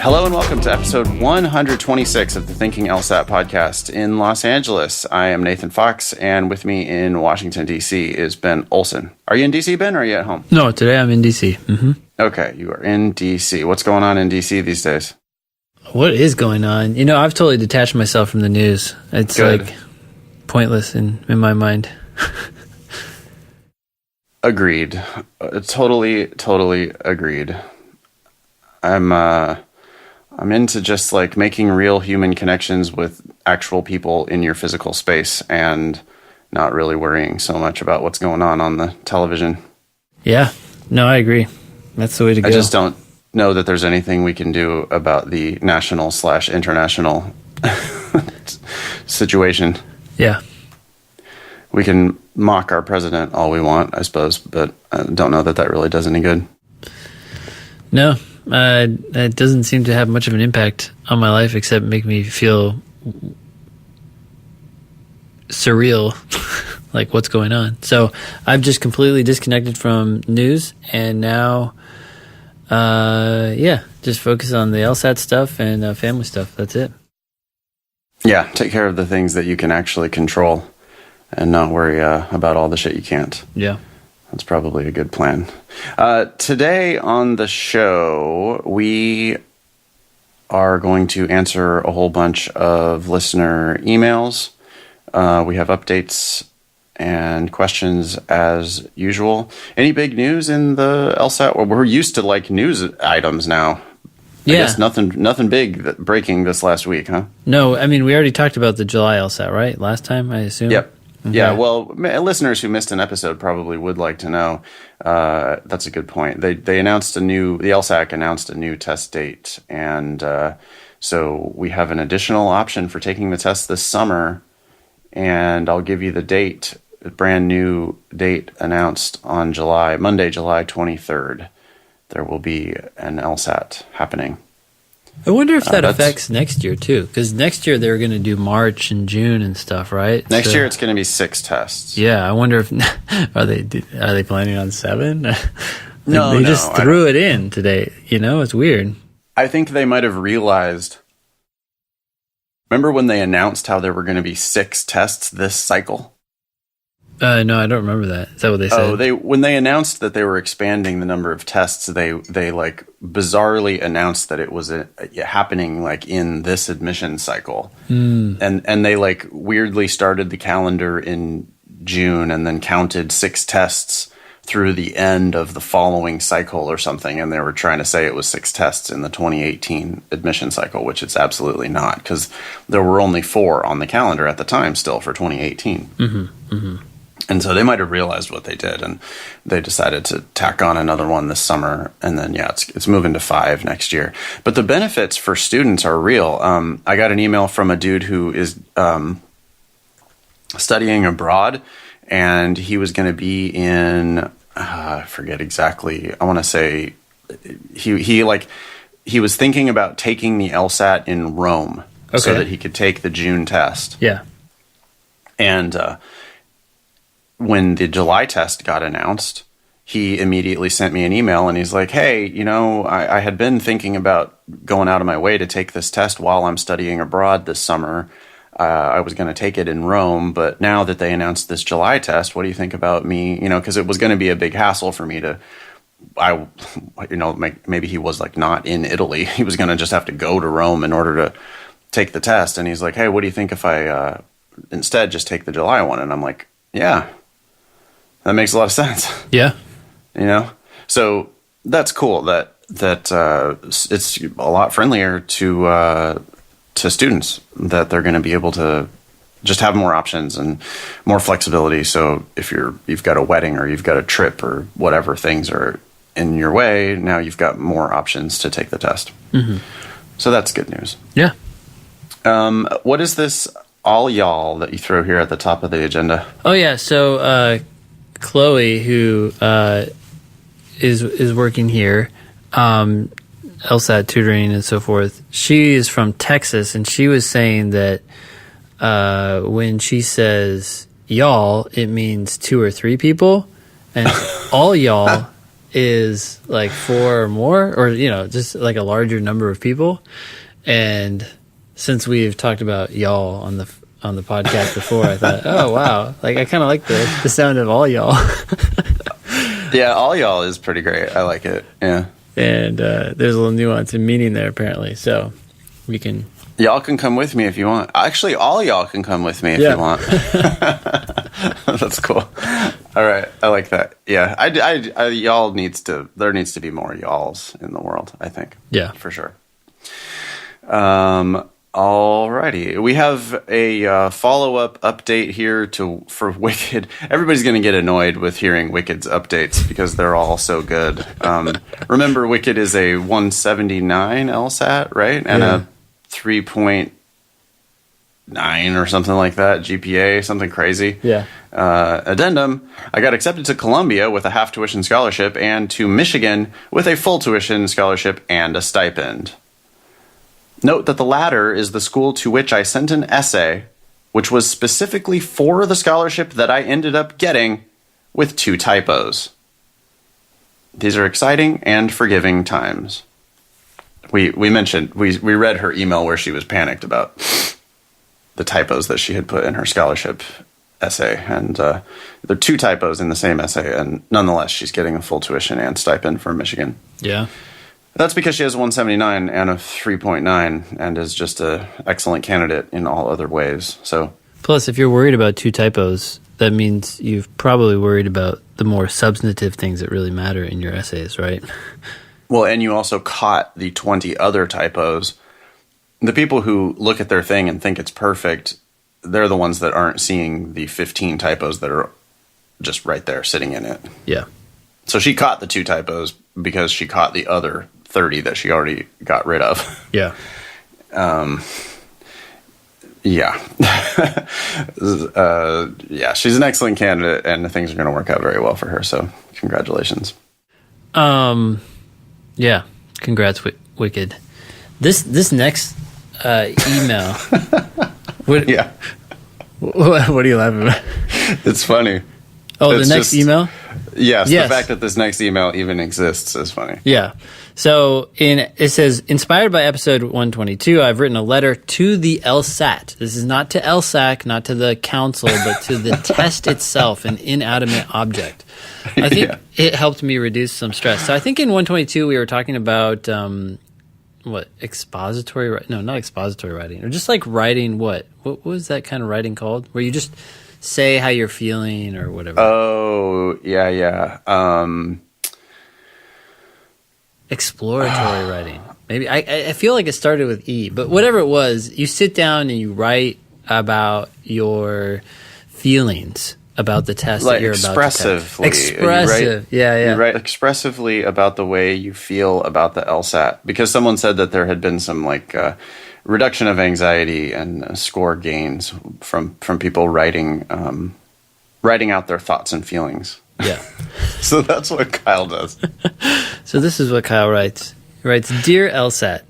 Hello and welcome to episode 126 of the Thinking LSAT podcast in Los Angeles. I am Nathan Fox, and with me in Washington, D.C. is Ben Olson. Are you in D.C., Ben, or are you at home? No, today I'm in D.C. Mm-hmm. Okay, you are in D.C. What's going on in D.C. these days? What is going on? You know, I've totally detached myself from the news. It's Good. like pointless in my mind. Agreed. Totally agreed. I'm into just like making real human connections with actual people in your physical space and not really worrying so much about what's going on the television. Yeah, no, I agree. That's the way to go. I just don't know that there's anything we can do about the national/international situation. Yeah. We can mock our president all we want, I suppose, but I don't know that really does any good. No, it doesn't seem to have much of an impact on my life except make me feel surreal, like what's going on. So I've just completely disconnected from news, and now, just focus on the LSAT stuff and family stuff. That's it. Yeah, take care of the things that you can actually control and not worry about all the shit you can't. Yeah. That's probably a good plan. Today on the show, we are going to answer a whole bunch of listener emails. We have updates and questions as usual. Any big news in the LSAT? Well, we're used to like news items now. Yeah. I guess nothing big breaking this last week, huh? No, I mean, we already talked about the July LSAT, right? Last time, I assume? Yep. Okay. Yeah, well, listeners who missed an episode probably would like to know. That's a good point. They announced the LSAC announced a new test date, and so we have an additional option for taking the test this summer, and I'll give you the date, a brand new date announced on Monday, July 23rd. There will be an LSAT happening. I wonder if that affects next year too, because next year they're going to do March and June and stuff, right? Next year it's going to be 6 tests. Yeah, I wonder if are they planning on 7? No, they just threw it in today. You know, it's weird. I think they might have realized. Remember when they announced how there were going to be 6 tests this cycle? No, I don't remember that. Is that what they said? Oh, when they announced that they were expanding the number of tests, they like bizarrely announced that it was happening like in this admission cycle, and they like weirdly started the calendar in June and then counted 6 tests through the end of the following cycle or something, and they were trying to say it was 6 tests in the 2018 admission cycle, which it's absolutely not, because there were only 4 on the calendar at the time still for 2018. Mm-hmm, mm-hmm. And so they might have realized what they did, and they decided to tack on another one this summer. And then, it's moving to 5 next year. But the benefits for students are real. I got an email from a dude who is studying abroad, and he was going to be in, I forget exactly. I want to say he was thinking about taking the LSAT in Rome so that he could take the June test. Yeah. And when the July test got announced, he immediately sent me an email and he's like, hey, I had been thinking about going out of my way to take this test while I'm studying abroad this summer. I was going to take it in Rome, but now that they announced this July test, what do you think about me? Because it was going to be a big hassle for me maybe he was like not in Italy. He was going to just have to go to Rome in order to take the test. And he's like, hey, what do you think if I instead just take the July one? And I'm like, yeah. That makes a lot of sense. Yeah. So that's cool that it's a lot friendlier to students, that they're going to be able to just have more options and more flexibility. So if you've got a wedding or you've got a trip or whatever things are in your way, now you've got more options to take the test. Mm-hmm. So that's good news. Yeah. What is this all y'all that you throw here at the top of the agenda? Oh yeah. So, Chloe, who is working here, LSAT tutoring and so forth, she is from Texas, and she was saying that when she says y'all, it means 2 or 3 people, and all y'all is like 4 or more, or just like a larger number of people. And since we've talked about y'all on the podcast before, I thought, oh wow, like I kind of like the sound of all y'all. Yeah, all y'all is pretty great. I like it. Yeah. And there's a little nuance and meaning there apparently. So we can. Y'all can come with me if you want. Actually, all y'all can come with me if you want. That's cool. All right, I like that. Yeah, there needs to be more y'alls in the world, I think. Yeah, for sure. Alrighty, we have a follow-up update here for Wicked. Everybody's going to get annoyed with hearing Wicked's updates because they're all so good. Remember, Wicked is a 179 LSAT, right? And a 3.9 or something like that GPA, something crazy. Yeah. Addendum, I got accepted to Columbia with a half tuition scholarship and to Michigan with a full tuition scholarship and a stipend. Note that the latter is the school to which I sent an essay, which was specifically for the scholarship that I ended up getting, with 2 typos. These are exciting and forgiving times. We mentioned, we read her email where she was panicked about the typos that she had put in her scholarship essay. And there are 2 typos in the same essay, and nonetheless, she's getting a full tuition and stipend from Michigan. Yeah. That's because she has a 179 and a 3.9 and is just an excellent candidate in all other ways. So, plus, if you're worried about 2 typos, that means you've probably worried about the more substantive things that really matter in your essays, right? Well, and you also caught the 20 other typos. The people who look at their thing and think it's perfect, they're the ones that aren't seeing the 15 typos that are just right there sitting in it. Yeah. So she caught the 2 typos because she caught the other 30 that she already got rid of. Yeah. Yeah. Yeah, she's an excellent candidate, and things are going to work out very well for her. So congratulations. Yeah. Congrats, Wicked. This next email. Yeah. What are you laughing about? It's funny. Oh, the next email? Yes, the fact that this next email even exists is funny. Yeah. So it says, inspired by episode 122, I've written a letter to the LSAT. This is not to LSAC, not to the council, but to the test itself, an inanimate object. I think it helped me reduce some stress. So I think in 122 we were talking about, expository writing? No, not expository writing. Or just like writing what? What was that kind of writing called? Where you just say how you're feeling or whatever. Oh, yeah. Exploratory writing. Maybe I feel like it started with E, but whatever it was, you sit down and you write about your feelings about the test that you're about to take. Expressive. Yeah. You write expressively about the way you feel about the LSAT, because someone said that there had been some reduction of anxiety and score gains from people writing out their thoughts and feelings. Yeah. So that's what Kyle does. So this is what Kyle writes. He writes, Dear LSAT,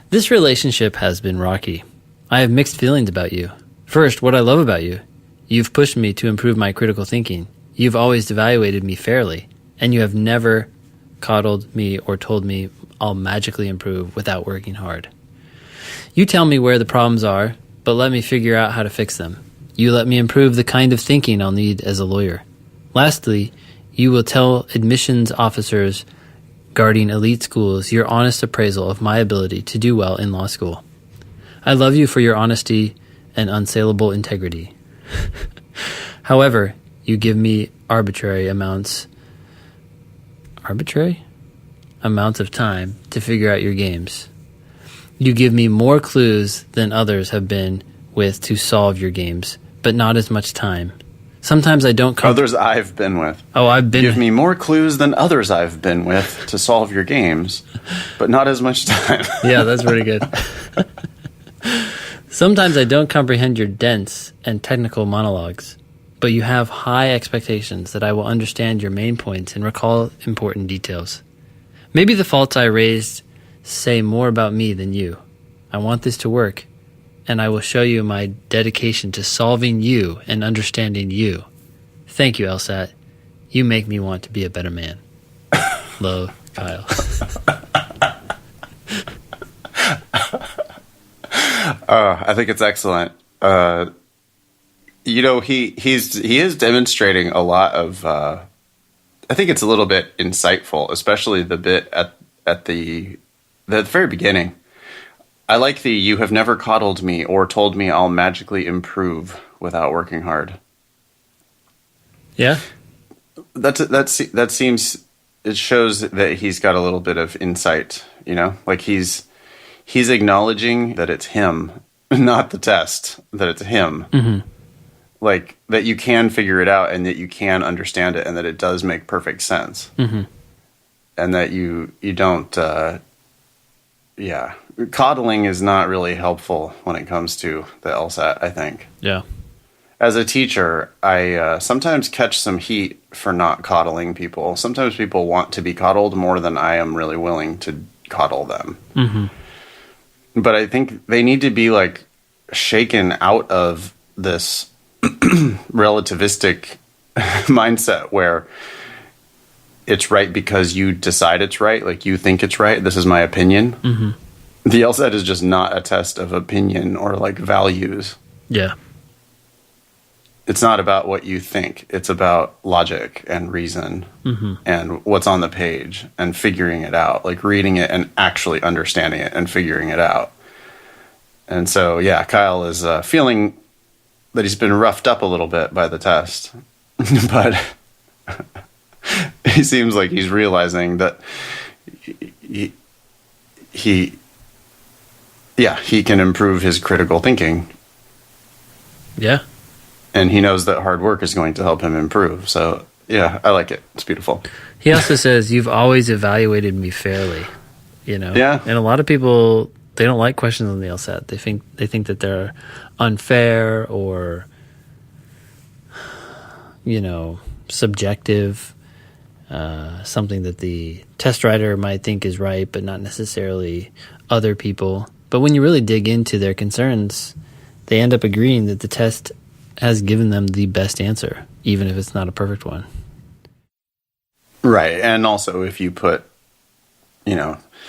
this relationship has been rocky. I have mixed feelings about you. First, what I love about you. You've pushed me to improve my critical thinking. You've always evaluated me fairly, and you have never coddled me or told me I'll magically improve without working hard. You tell me where the problems are, but let me figure out how to fix them. You let me improve the kind of thinking I'll need as a lawyer. Lastly, you will tell admissions officers guarding elite schools your honest appraisal of my ability to do well in law school. I love you for your honesty and unassailable integrity. However, you give me arbitrary amounts of time to figure out your games. You give me more clues than others have been with to solve your games, but not as much time. Sometimes I don't others I've been with. Oh, I've been... Give me more clues than others I've been with to solve your games, but not as much time. Yeah, that's pretty good. Sometimes I don't comprehend your dense and technical monologues, but you have high expectations that I will understand your main points and recall important details. Maybe the faults I raised say more about me than you. I want this to work, and I will show you my dedication to solving you and understanding you. Thank you, LSAT. You make me want to be a better man. love Kyle. I think it's excellent. He is demonstrating a lot of. I think it's a little bit insightful, especially the bit at the very beginning. I like the "You have never coddled me or told me I'll magically improve without working hard." Yeah, that seems, it shows that he's got a little bit of insight. Like he's acknowledging that it's him, not the test. That it's him. Mm-hmm. Like that you can figure it out and that you can understand it and that it does make perfect sense. Mm-hmm. And that you don't. Coddling is not really helpful when it comes to the LSAT, I think. Yeah. As a teacher, I sometimes catch some heat for not coddling people. Sometimes people want to be coddled more than I am really willing to coddle them. Mm-hmm. But I think they need to be like shaken out of this relativistic mindset where it's right because you decide it's right, like you think it's right. This is my opinion. Mm-hmm. The LSAT is just not a test of opinion or like values. Yeah. It's not about what you think. It's about logic and reason and what's on the page and figuring it out, like reading it and actually understanding it and figuring it out. And so, yeah, Kyle is feeling that he's been roughed up a little bit by the test, but he seems like he's realizing that he can improve his critical thinking. Yeah. And he knows that hard work is going to help him improve. So, yeah, I like it. It's beautiful. He also says, "You've always evaluated me fairly." Yeah. And a lot of people, they don't like questions on the LSAT. They think that they're unfair or, subjective. Something that the test writer might think is right, but not necessarily other people. But when you really dig into their concerns, they end up agreeing that the test has given them the best answer, even if it's not a perfect one. Right. And also if you put, 100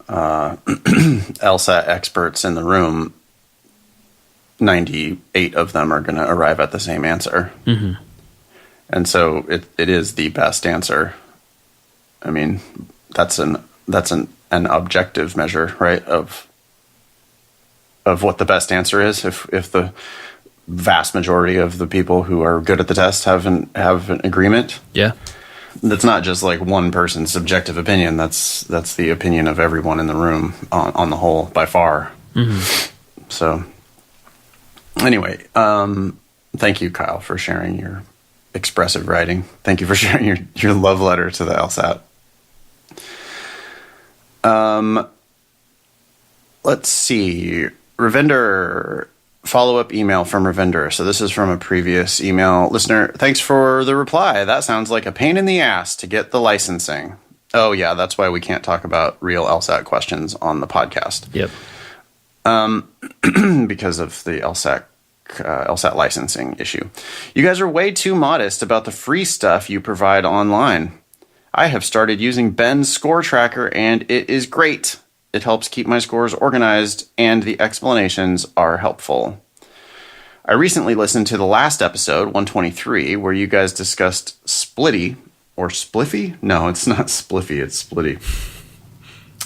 LSAT experts in the room, 98 of them are going to arrive at the same answer. Mm-hmm. And so it is the best answer. I mean, that's an objective measure, right? Of what the best answer is. If the vast majority of the people who are good at the test have an agreement. Yeah. That's not just like one person's subjective opinion. That's the opinion of everyone in the room on the whole by far. Mm-hmm. So anyway, thank you, Kyle, for sharing your expressive writing. Thank you for sharing your love letter to the LSAT. Let's see. Ravinder, follow-up email from Ravinder. So this is from a previous email listener. Thanks for the reply. That sounds like a pain in the ass to get the licensing. Oh, yeah, that's why we can't talk about real LSAT questions on the podcast. Yep. Because of the LSAT licensing issue. You guys are way too modest about the free stuff you provide online. I have started using Ben's score tracker, and it is great. It helps keep my scores organized, and the explanations are helpful. I recently listened to the last episode, 123, where you guys discussed Splitty, or Spliffy? No, it's not Spliffy, it's Splitty.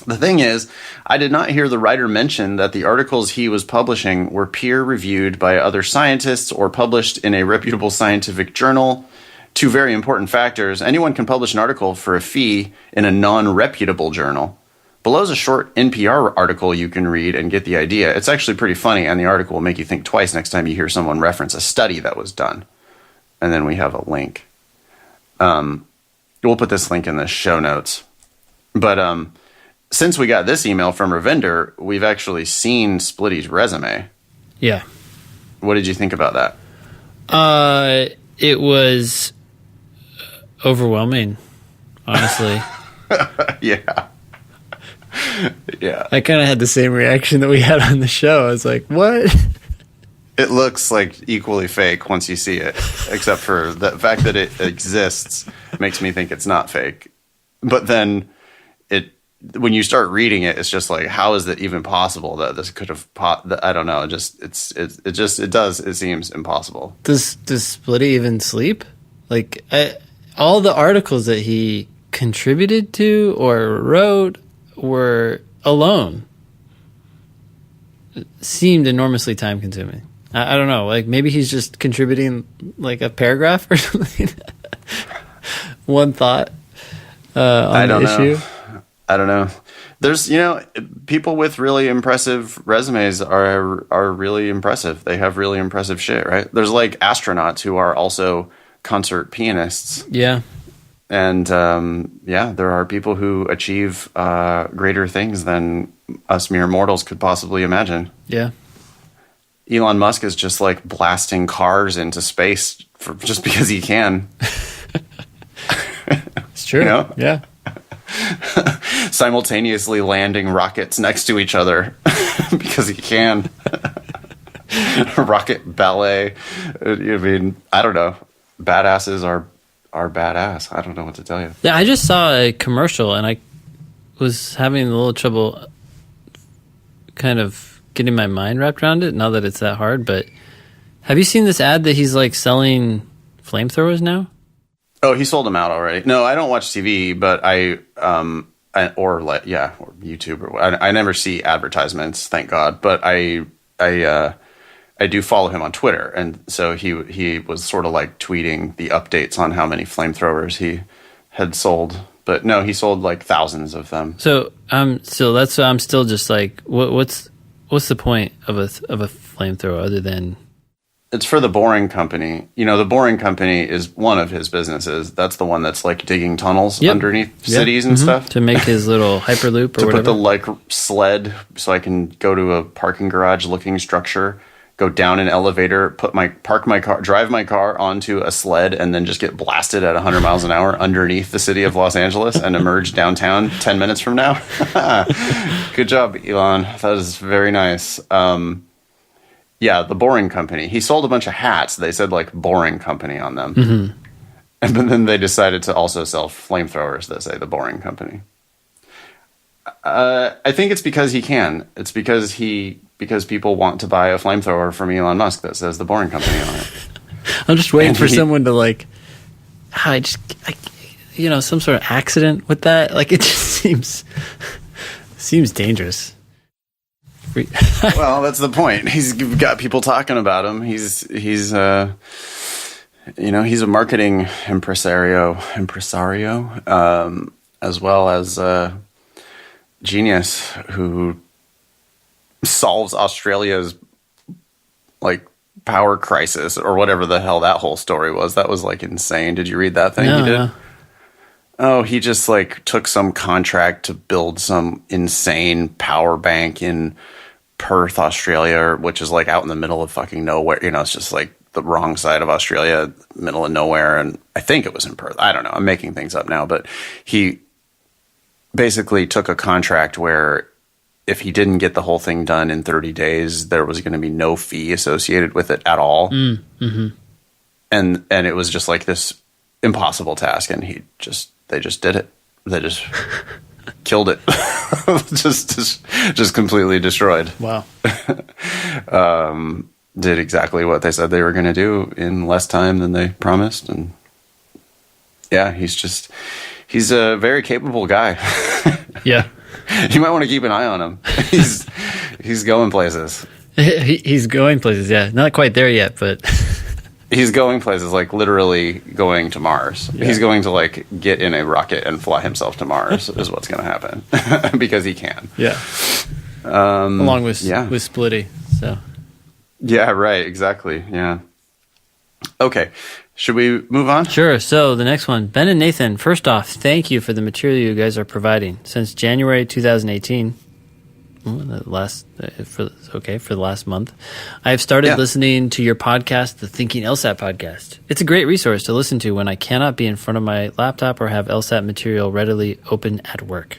The thing is, I did not hear the writer mention that the articles he was publishing were peer-reviewed by other scientists or published in a reputable scientific journal. Two very important factors. Anyone can publish an article for a fee in a non-reputable journal. Below is a short NPR article you can read and get the idea. It's actually pretty funny, and the article will make you think twice next time you hear someone reference a study that was done. And then we have a link. We'll put this link in the show notes. But since we got this email from Ravinder, we've actually seen Splitty's resume. Yeah. What did you think about that? It was overwhelming, honestly. Yeah. Yeah. I kind of had the same reaction that we had on the show. I was like, what? It looks like equally fake once you see it, except for the fact that it exists makes me think it's not fake. But then when you start reading it, it's just like, how is it even possible that this could have? I don't know. It seems impossible. Does Splitty even sleep? Like all the articles that he contributed to or wrote were alone. It seemed enormously time consuming. I don't know. Like maybe he's just contributing like a paragraph or something. One thought on the issue. I don't know. There's, people with really impressive resumes are really impressive. They have really impressive shit, right? There's like astronauts who are also concert pianists. Yeah. And there are people who achieve greater things than us mere mortals could possibly imagine. Yeah. Elon Musk is just like blasting cars into space just because he can. It's true. Yeah. Simultaneously landing rockets next to each other because he can. Rocket ballet. I mean, I don't know. Badasses are badass. I don't know what to tell you. Yeah, I just saw a commercial and I was having a little trouble kind of getting my mind wrapped around it now that it's that hard. But have you seen this ad that he's like selling flamethrowers now? Oh, he sold them out already. No, I don't watch TV, but or YouTube. I never see advertisements, thank God. But I do follow him on Twitter, and so he was sort of like tweeting the updates on how many flamethrowers he had sold. But no, he sold like thousands of them. So I'm still just like, what's the point of a flamethrower other than? It's for the Boring Company. The Boring Company is one of his businesses. That's the one that's like digging tunnels underneath cities and stuff. To make his little Hyperloop or whatever. To put the like sled so I can go to a parking garage looking structure, go down an elevator, drive my car onto a sled, and then just get blasted at 100 miles an hour underneath the city of Los Angeles and emerge downtown 10 minutes from now. Good job, Elon. That is very nice. Yeah, the Boring Company. He sold a bunch of hats. They said like Boring Company on them. Mm-hmm. And then they decided to also sell flamethrowers that say the Boring Company. I think it's because he can. It's because people want to buy a flamethrower from Elon Musk that says the Boring Company on it. I'm just waiting for someone to like, some sort of accident with that. Like it just seems dangerous. Well, that's the point. He's got people talking about him. He's a marketing impresario, as well as a genius who solves Australia's like power crisis or whatever the hell that whole story was. That was like insane. Did you read that thing he did? No. Oh, he just like took some contract to build some insane power bank in Perth, Australia, which is like out in the middle of fucking nowhere. It's just like the wrong side of Australia, middle of nowhere. And I think it was in Perth. I don't know. I'm making things up now, but he basically took a contract where if he didn't get the whole thing done in 30 days, there was going to be no fee associated with it at all. Mm-hmm. And it was just like this impossible task. And they just did it. They just killed it. just completely destroyed. Wow. Did exactly what they said they were going to do in less time than they promised. And yeah, he's a very capable guy. Yeah. You might want to keep an eye on him. He's going places. He's going places, yeah. Not quite there yet, but he's going places, like literally going to Mars. Yeah. He's going to like get in a rocket and fly himself to Mars is what's going to happen because he can. Yeah. Along with Splitty. So. Yeah, right. Exactly. Yeah. Okay. Should we move on? Sure. So the next one, Ben and Nathan, first off, thank you for the material you guys are providing. Since January 2018, for the last month, I have started listening to your podcast, the Thinking LSAT podcast. It's a great resource to listen to when I cannot be in front of my laptop or have LSAT material readily open at work.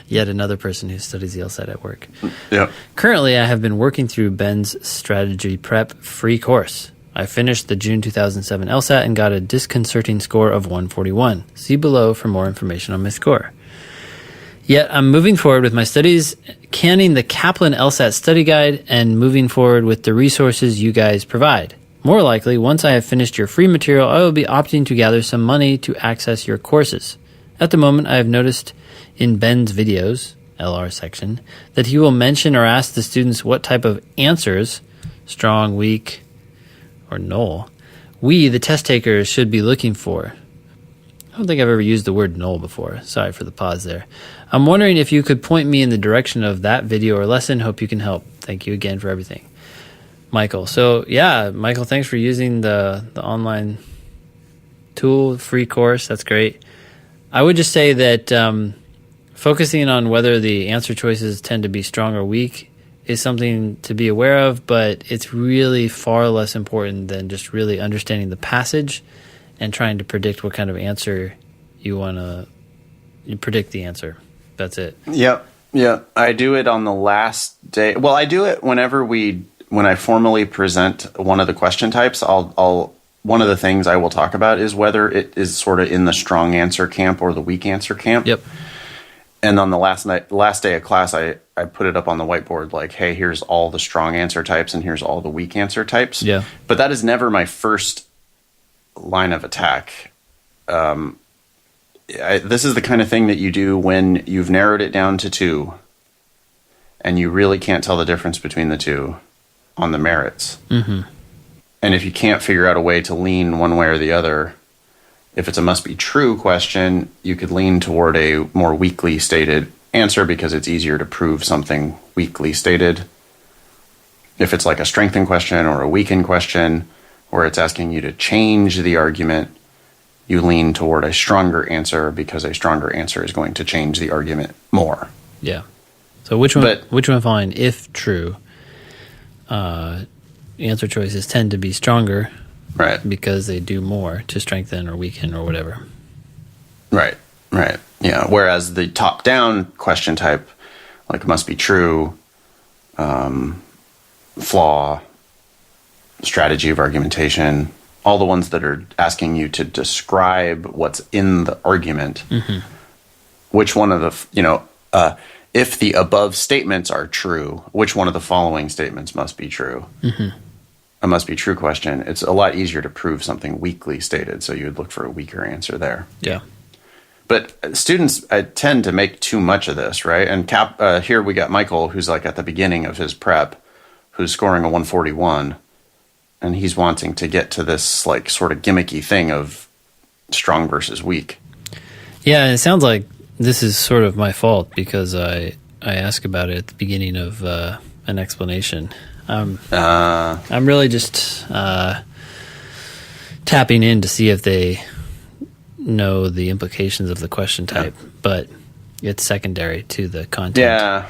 Yet another person who studies the LSAT at work. Yep. Currently, I have been working through Ben's strategy prep free course. I finished the June 2007 LSAT and got a disconcerting score of 141. See below for more information on my score. Yet I'm moving forward with my studies, canning the Kaplan LSAT study guide, and moving forward with the resources you guys provide. More likely, once I have finished your free material, I will be opting to gather some money to access your courses. At the moment, I have noticed in Ben's videos, LR section, that he will mention or ask the students what type of answers, strong, weak, or null, we, the test takers, should be looking for. I don't think I've ever used the word null before. Sorry for the pause there. I'm wondering if you could point me in the direction of that video or lesson. Hope you can help. Thank you again for everything. Michael. So, yeah, Michael, thanks for using the online tool, free course. That's great. I would just say that focusing on whether the answer choices tend to be strong or weak is something to be aware of, but it's really far less important than just really understanding the passage and trying to predict what kind of answer you want to predict the answer. That's it. Yep. I do it on the last day. Well, I do it when I formally present one of the question types. One of the things I will talk about is whether it is sort of in the strong answer camp or the weak answer camp. Yep. And on the last day of class, I put it up on the whiteboard like, hey, here's all the strong answer types and here's all the weak answer types. Yeah. But that is never my first line of attack. This is the kind of thing that you do when you've narrowed it down to two and you really can't tell the difference between the two on the merits. Mm-hmm. And if you can't figure out a way to lean one way or the other, if it's a must be true question, you could lean toward a more weakly stated answer because it's easier to prove something weakly stated. If it's like a strengthened question or a weakened question, where it's asking you to change the argument, you lean toward a stronger answer because a stronger answer is going to change the argument more. Yeah. So which one fine, if true, answer choices tend to be stronger, right? Because they do more to strengthen or weaken or whatever. Right. Yeah. Whereas the top-down question type, like must be true, flaw, strategy of argumentation, all the ones that are asking you to describe what's in the argument, mm-hmm. which one of the, if the above statements are true, which one of the following statements must be true? Mm-hmm. A must be true question. It's a lot easier to prove something weakly stated, so you would look for a weaker answer there. Yeah. But students tend to make too much of this, right? And here we got Michael, who's like at the beginning of his prep, who's scoring a 141. And he's wanting to get to this like sort of gimmicky thing of strong versus weak. Yeah, it sounds like this is sort of my fault because I ask about it at the beginning of an explanation. I'm really just tapping in to see if they know the implications of the question type, but it's secondary to the content. Yeah.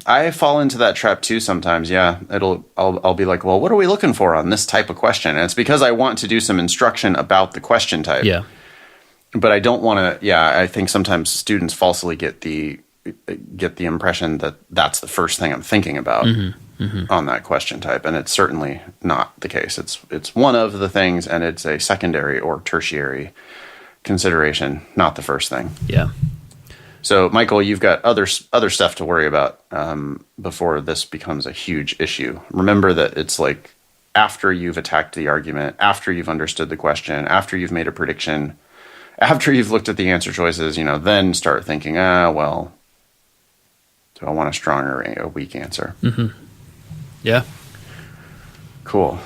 I fall into that trap too sometimes. Yeah, I'll be like, well, what are we looking for on this type of question? And it's because I want to do some instruction about the question type. Yeah, but I don't want to. Yeah, I think sometimes students falsely get the impression that that's the first thing I'm thinking about on that question type, and it's certainly not the case. It's one of the things, and it's a secondary or tertiary consideration, not the first thing. Yeah. So, Michael, you've got other stuff to worry about before this becomes a huge issue. Remember that it's like after you've attacked the argument, after you've understood the question, after you've made a prediction, after you've looked at the answer choices, then start thinking, well, do I want a strong or a weak answer? Mm-hmm. Yeah. Cool.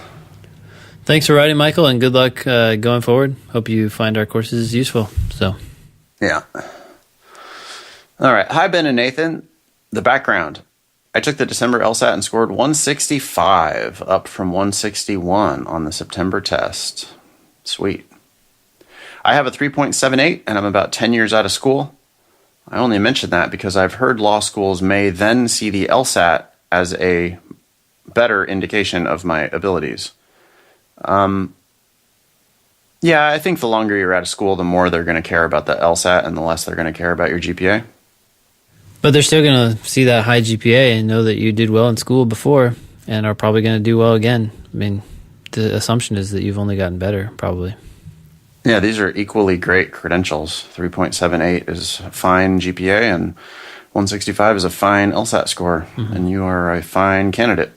Thanks for writing, Michael, and good luck going forward. Hope you find our courses useful. So. Yeah. All right. Hi, Ben and Nathan. The background. I took the December LSAT and scored 165, up from 161 on the September test. Sweet. I have a 3.78, and I'm about 10 years out of school. I only mention that because I've heard law schools may then see the LSAT as a better indication of my abilities. Yeah, I think the longer you're out of school, the more they're going to care about the LSAT and the less they're going to care about your GPA. But they're still going to see that high GPA and know that you did well in school before and are probably going to do well again. I mean, the assumption is that you've only gotten better, probably. Yeah, these are equally great credentials. 3.78 is a fine GPA, and 165 is a fine LSAT score, and you are a fine candidate.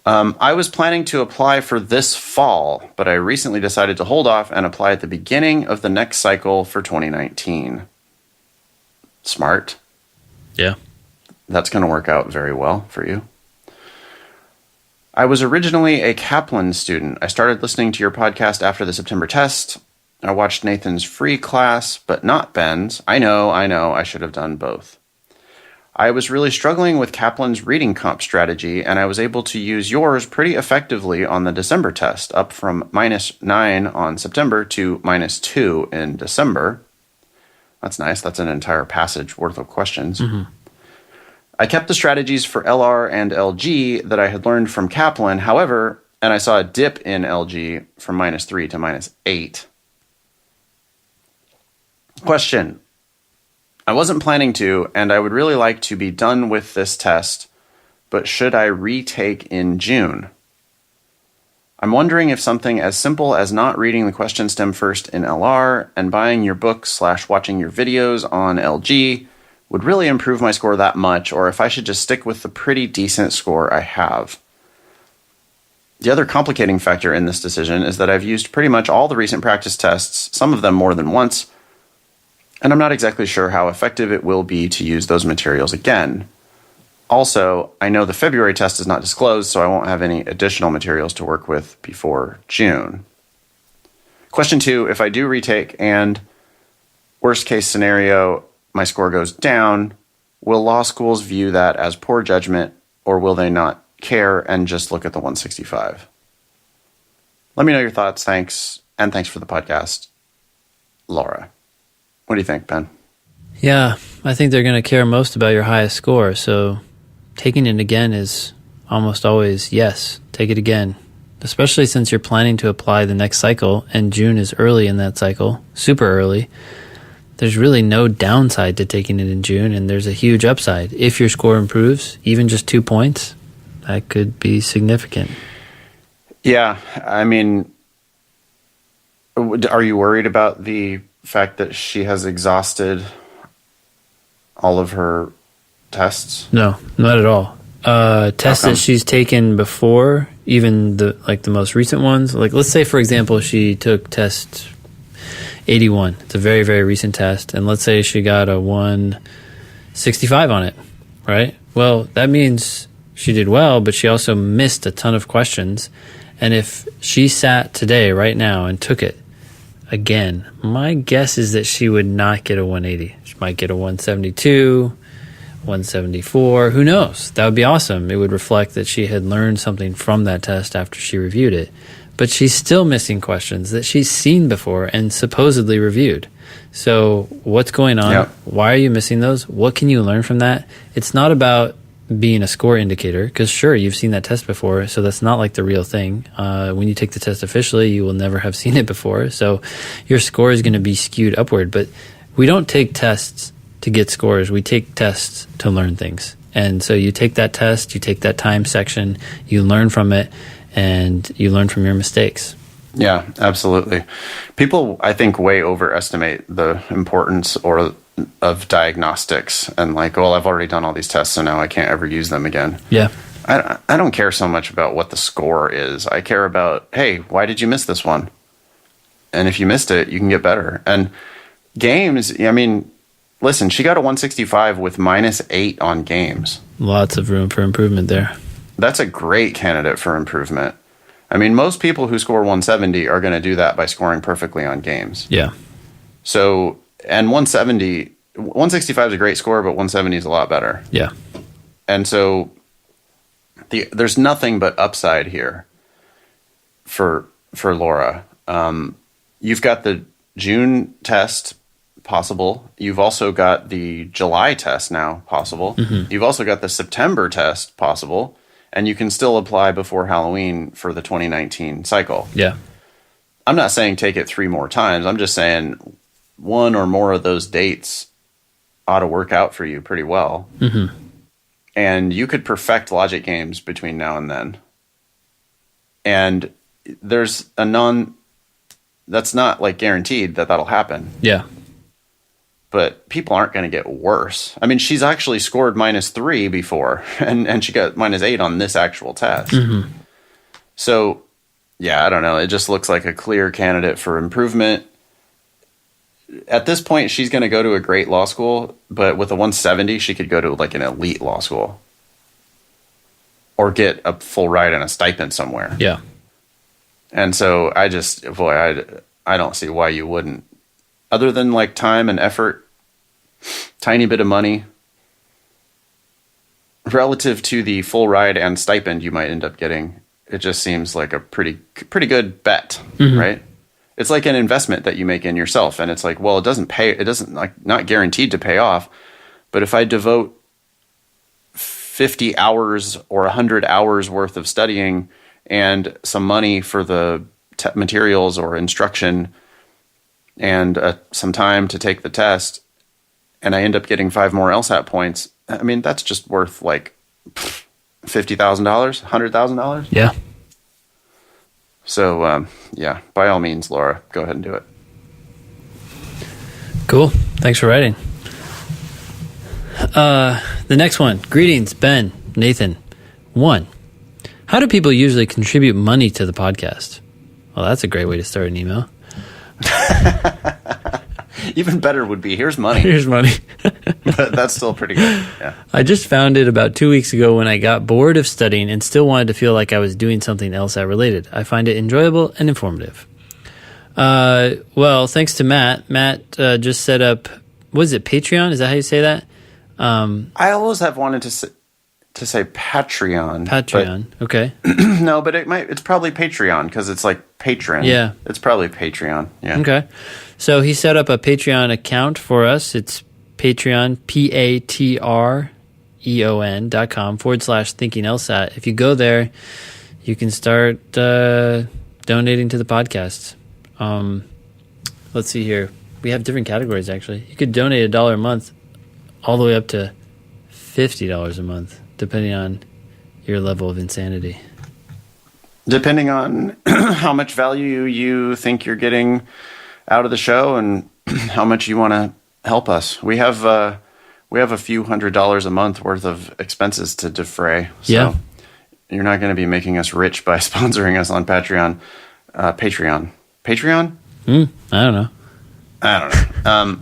I was planning to apply for this fall, but I recently decided to hold off and apply at the beginning of the next cycle for 2019. Smart. Yeah. That's going to work out very well for you. I was originally a Kaplan student. I started listening to your podcast after the September test. I watched Nathan's free class, but not Ben's. I know, I should have done both. I was really struggling with Kaplan's reading comp strategy, and I was able to use yours pretty effectively on the December test, up from -9 on September to -2 in December. That's nice. That's an entire passage worth of questions. I kept the strategies for LR and LG that I had learned from Kaplan, however, and I saw a dip in LG from -3 to -8. Question. I wasn't planning to, and I would really like to be done with this test, but should I retake in June? I'm wondering if something as simple as not reading the question stem first in LR and buying your book/watching your videos on LG would really improve my score that much, or if I should just stick with the pretty decent score I have. The other complicating factor in this decision is that I've used pretty much all the recent practice tests, some of them more than once, and I'm not exactly sure how effective it will be to use those materials again. Also, I know the February test is not disclosed, so I won't have any additional materials to work with before June. Question 2, if I do retake and, worst case scenario, my score goes down, will law schools view that as poor judgment, or will they not care and just look at the 165? Let me know your thoughts. Thanks. And thanks for the podcast, Laura. What do you think, Ben? Yeah, I think they're going to care most about your highest score. So taking it again is almost always yes, take it again, especially since you're planning to apply the next cycle and June is early in that cycle, super early. There's really no downside to taking it in June, and there's a huge upside. If your score improves, even just 2 points, that could be significant. Yeah, I mean, are you worried about the fact that she has exhausted all of her tests? No, not at all. Tests that she's taken before, even the most recent ones. Like, let's say, for example, she took test 81. It's a very, very recent test. And let's say she got a 165 on it, right? Well, that means she did well, but she also missed a ton of questions. And if she sat today, right now, and took it again, my guess is that she would not get a 180. She might get a 172, 174. Who knows? That would be awesome. It would reflect that she had learned something from that test after she reviewed it. But she's still missing questions that she's seen before and supposedly reviewed. So what's going on? Yep. Why are you missing those? What can you learn from that? It's not about being a score indicator, because sure, you've seen that test before, so that's not like the real thing. When you take the test officially, you will never have seen it before, so your score is going to be skewed upward. But we don't take tests to get scores. We take tests to learn things. And so you take that test, you take that time section, you learn from it, and you learn from your mistakes. Yeah, absolutely. People, I think, way overestimate the importance of diagnostics and like, well, I've already done all these tests, so now I can't ever use them again. Yeah. I don't care so much about what the score is. I care about, hey, why did you miss this one? And if you missed it, you can get better. And games, I mean, listen, she got a 165 with -8 on games. Lots of room for improvement there. That's a great candidate for improvement. I mean, most people who score 170 are going to do that by scoring perfectly on games. Yeah. So, and 165 is a great score, but 170 is a lot better. Yeah. And so there's nothing but upside here for Laura. You've got the June test possible. You've also got the July test now possible. Mm-hmm. You've also got the September test possible. And you can still apply before Halloween for the 2019 cycle. Yeah. I'm not saying take it 3 more times. I'm just saying one or more of those dates ought to work out for you pretty well. Mm-hmm. And you could perfect logic games between now and then. And there's that's not like guaranteed that that'll happen. Yeah. But people aren't going to get worse. I mean, she's actually scored -3 before, and she got -8 on this actual test. Mm-hmm. So, yeah, I don't know. It just looks like a clear candidate for improvement. At this point, she's going to go to a great law school, but with a 170, she could go to like an elite law school or get a full ride and a stipend somewhere. Yeah. And so I don't see why you wouldn't. Other than like time and effort, tiny bit of money, relative to the full ride and stipend you might end up getting, it just seems like a pretty good bet, mm-hmm. right? It's like an investment that you make in yourself, and it's like, well, it doesn't like not guaranteed to pay off, but if I devote 50 hours or 100 hours worth of studying and some money for the materials or instruction and some time to take the test, and I end up getting 5 more LSAT points, I mean, that's just worth like $50,000, $100,000. Yeah. So, yeah, by all means, Laura, go ahead and do it. Cool. Thanks for writing. The next one. Greetings, Ben, Nathan. 1. How do people usually contribute money to the podcast? Well, that's a great way to start an email. Even better would be, here's money. Here's money. But that's still pretty good. Yeah. I just found it about 2 weeks ago when I got bored of studying and still wanted to feel like I was doing something LSAT related. I find it enjoyable and informative. Well, thanks to Matt. Matt just set up, what is it, Patreon? Is that how you say that? I always have wanted to say Patreon. Patreon, okay. No, but it's probably Patreon because it's like patron. Yeah. It's probably Patreon. Yeah. Okay. So he set up a Patreon account for us. It's Patreon, patreon.com/Thinking LSAT. If you go there, you can start donating to the podcast. Let's see here. We have different categories, actually. You could donate $1 a month all the way up to $50 a month, depending on your level of insanity. Depending on how much value you think you're getting out of the show and how much you want to help us. We have a few $100s a month worth of expenses to defray. So yeah. You're not going to be making us rich by sponsoring us on Patreon. Patreon? I don't know.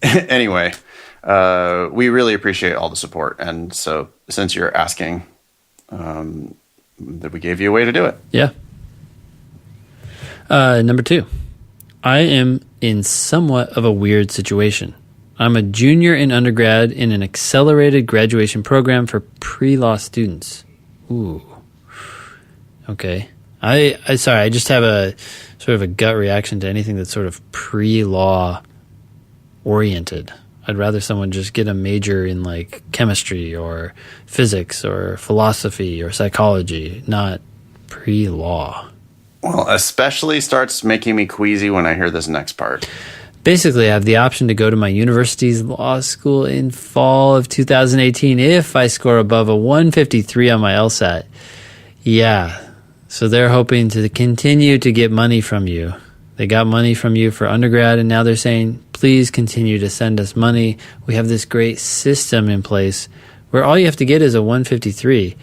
Anyway, we really appreciate all the support. And so since you're asking, that we gave you a way to do it. Yeah. Number 2. I am in somewhat of a weird situation. I'm a junior in undergrad in an accelerated graduation program for pre-law students. Ooh. Okay. I just have a sort of a gut reaction to anything that's sort of pre-law oriented. I'd rather someone just get a major in like chemistry or physics or philosophy or psychology, not pre-law. Well, especially starts making me queasy when I hear this next part. Basically, I have the option to go to my university's law school in fall of 2018 if I score above a 153 on my LSAT. Yeah, so they're hoping to continue to get money from you. They got money from you for undergrad, and now they're saying, please continue to send us money. We have this great system in place where all you have to get is a 153,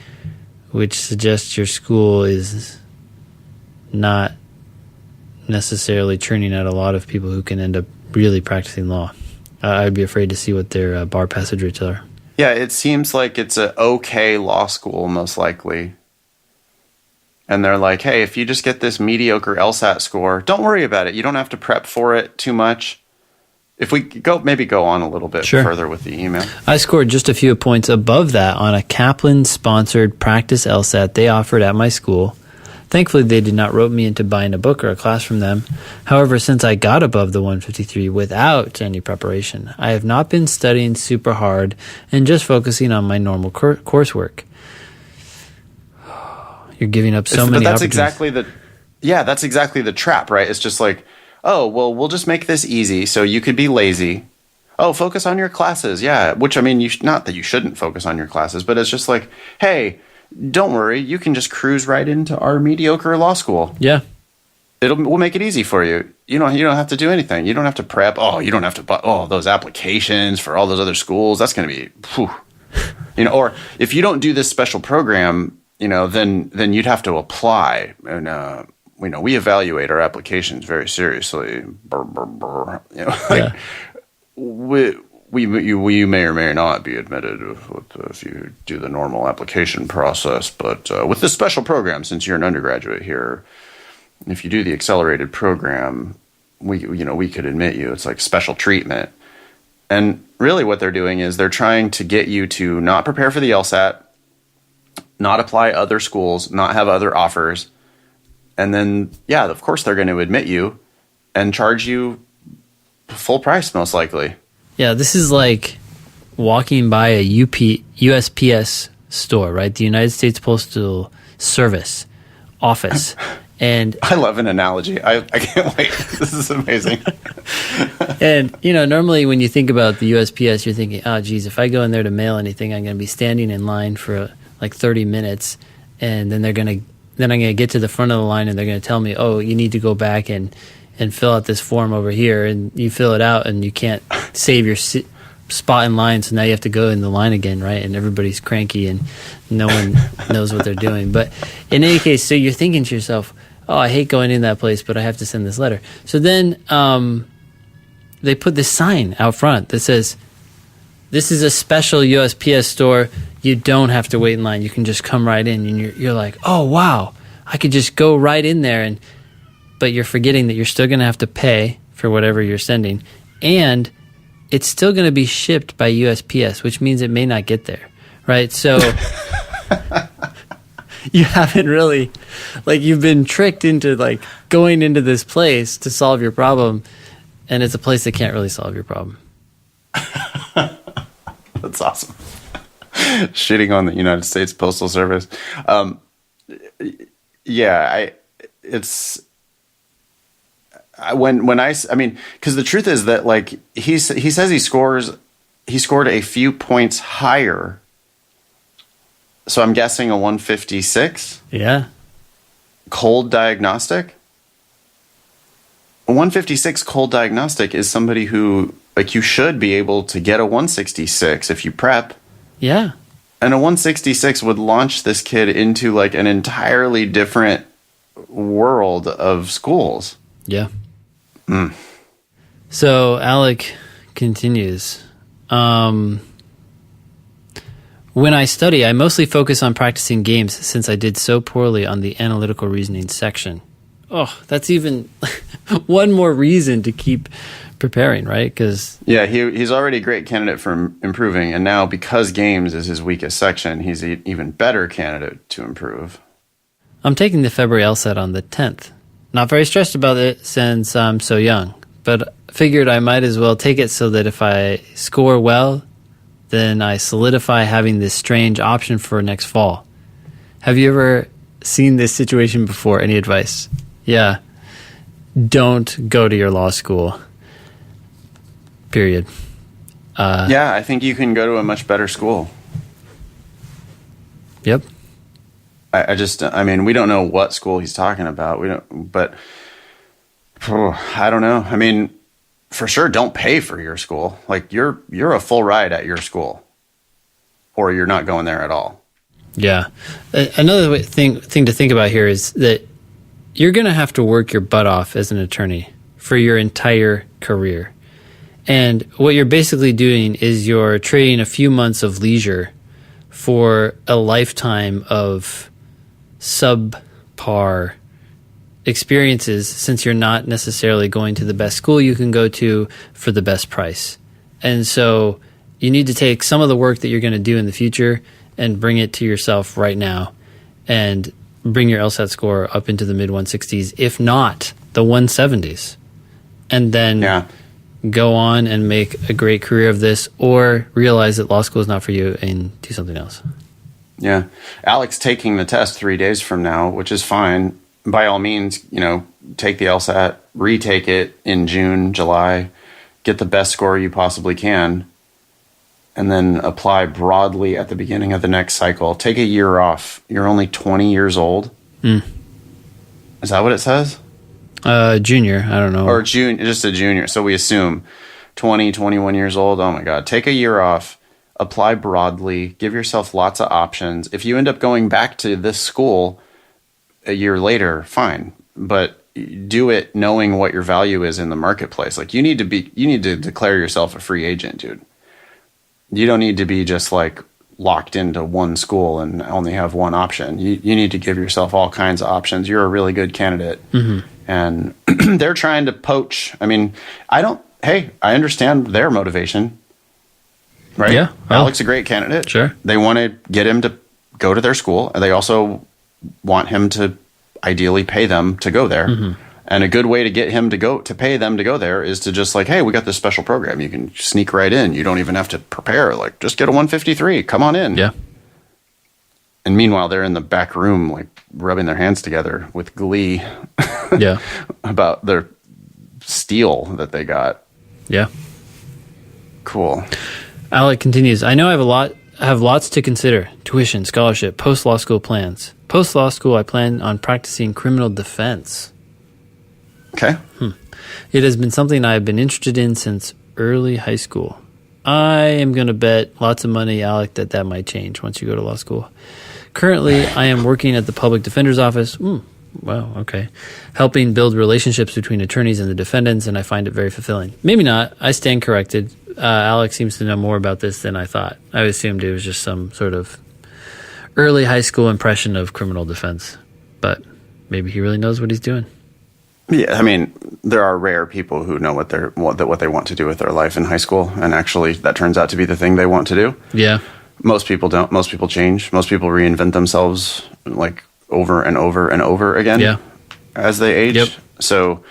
which suggests your school is not necessarily churning out a lot of people who can end up really practicing law. I'd be afraid to see what their bar passage rates are. Yeah, it seems like it's an okay law school, most likely. And they're like, hey, if you just get this mediocre LSAT score, don't worry about it. You don't have to prep for it too much. If we go on a little bit further with the email. I scored just a few points above that on a Kaplan-sponsored practice LSAT they offered at my school. Thankfully, they did not rope me into buying a book or a class from them. However, since I got above the 153 without any preparation, I have not been studying super hard and just focusing on my normal coursework. You're giving up so many opportunities. That's exactly the trap, right? It's just like, oh, well, we'll just make this easy so you could be lazy. oh, focus on your classes. Yeah. Which, I mean, not that you shouldn't focus on your classes, but it's just like, hey, don't worry. You can just cruise right into our mediocre law school. Yeah. We'll make it easy for you. You don't have to do anything. You don't have to prep. Oh, you don't have to buy those applications for all those other schools. That's going to be, whew. Or if you don't do this special program, then you'd have to apply. And, we evaluate our applications very seriously. Brr, brr, brr. Yeah. We may or may not be admitted if you do the normal application process. But with this special program, since you're an undergraduate here, if you do the accelerated program, we could admit you. It's like special treatment. And really what they're doing is they're trying to get you to not prepare for the LSAT, not apply other schools, not have other offers. And then, yeah, of course they're going to admit you and charge you full price, most likely. Yeah, this is like walking by a USPS store, right? The United States Postal Service office. And I love an analogy. I can't wait. This is amazing. And, normally when you think about the USPS, you're thinking, oh, geez, if I go in there to mail anything, I'm going to be standing in line for like 30 minutes. And then I'm going to get to the front of the line and they're going to tell me, oh, you need to go back and fill out this form over here. And you fill it out and you can't save your spot in line. So now you have to go in the line again, right? And everybody's cranky and no one knows what they're doing. But in any case, so you're thinking to yourself, oh, I hate going in that place, but I have to send this letter. So then they put this sign out front that says, this is a special USPS store. You don't have to wait in line. You can just come right in. And you're like, oh, wow, I could just go right in there. But you're forgetting that you're still going to have to pay for whatever you're sending. And it's still going to be shipped by USPS, which means it may not get there, right? So you haven't really, you've been tricked into going into this place to solve your problem, and it's a place that can't really solve your problem. That's awesome. Shitting on the United States Postal Service. Because the truth is that he says he scored a few points higher. So I'm guessing a 156. Yeah. Cold diagnostic. A 156 cold diagnostic is somebody who you should be able to get a 166 if you prep. Yeah. And a 166 would launch this kid into an entirely different world of schools. Yeah. So Alec continues. When I study, I mostly focus on practicing games since I did so poorly on the analytical reasoning section. Oh, that's even one more reason to keep preparing, right? Yeah, he's already a great candidate for improving, and now because games is his weakest section, he's an even better candidate to improve. I'm taking the February LSAT on the 10th. Not very stressed about it since I'm so young, but figured I might as well take it so that if I score well, then I solidify having this strange option for next fall. Have you ever seen this situation before? Any advice? Yeah. Don't go to your law school. Period. Yeah, I think you can go to a much better school. Yep. I mean, we don't know what school he's talking about. I don't know. I mean, for sure, don't pay for your school. You're a full ride at your school, or you're not going there at all. Yeah. Another thing to think about here is that you're going to have to work your butt off as an attorney for your entire career. And what you're basically doing is you're trading a few months of leisure for a lifetime of subpar experiences, since you're not necessarily going to the best school you can go to for the best price. And so you need to take some of the work that you're going to do in the future and bring it to yourself right now and bring your LSAT score up into the mid 160s, if not the 170s. And then go on and make a great career of this, or realize that law school is not for you and do something else. Yeah. Alec's taking the test 3 days from now, which is fine. By all means, take the LSAT, retake it in June, July, get the best score you possibly can, and then apply broadly at the beginning of the next cycle. Take a year off. You're only 20 years old. Is that what it says? Junior, I don't know. Or just a junior. So we assume 20, 21 years old. Oh my God. Take a year off. Apply broadly. Give yourself lots of options. If you end up going back to this school a year later, fine. But do it knowing what your value is in the marketplace. Like you need to declare yourself a free agent, dude. You don't need to be just like locked into one school and only have one option. You need to give yourself all kinds of options. You're a really good candidate. And they're trying to poach. I mean, I understand their motivation, right? Yeah. Well, Alec's a great candidate. Sure. They want to get him to go to their school. And they also want him to ideally pay them to go there. And a good way to get him to pay them to go there is to just like, hey, we got this special program. You can sneak right in. You don't even have to prepare. Like, just get a 153. Come on in. Yeah. And meanwhile, they're in the back room, like rubbing their hands together with glee. Yeah. About their steal that they got. Yeah. Cool. Alec continues, I know I have lots to consider. Tuition, scholarship, post-law school plans. Post-law school, I plan on practicing criminal defense. Okay. It has been something I have been interested in since early high school. I am going to bet lots of money, Alec, that might change once you go to law school. Currently, I am working at the public defender's office. Wow, okay. Helping build relationships between attorneys and the defendants, and I find it very fulfilling. Maybe not. I stand corrected. Alec seems to know more about this than I thought. I assumed it was just some sort of early high school impression of criminal defense. But maybe he really knows what he's doing. Yeah, I mean, there are rare people who know what they want to do with their life in high school, and actually that turns out to be the thing they want to do. Yeah. Most people don't. Most people change. Most people reinvent themselves like over and over and over again as they age. Yep. So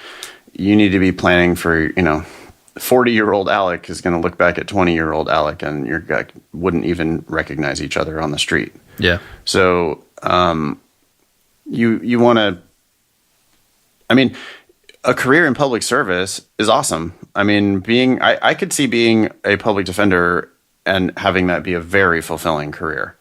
you need to be planning for, 40-year-old Alec is going to look back at 20-year-old Alec, and you wouldn't even recognize each other on the street. Yeah. So you want to, I mean, a career in public service is awesome. I mean, I could see being a public defender and having that be a very fulfilling career.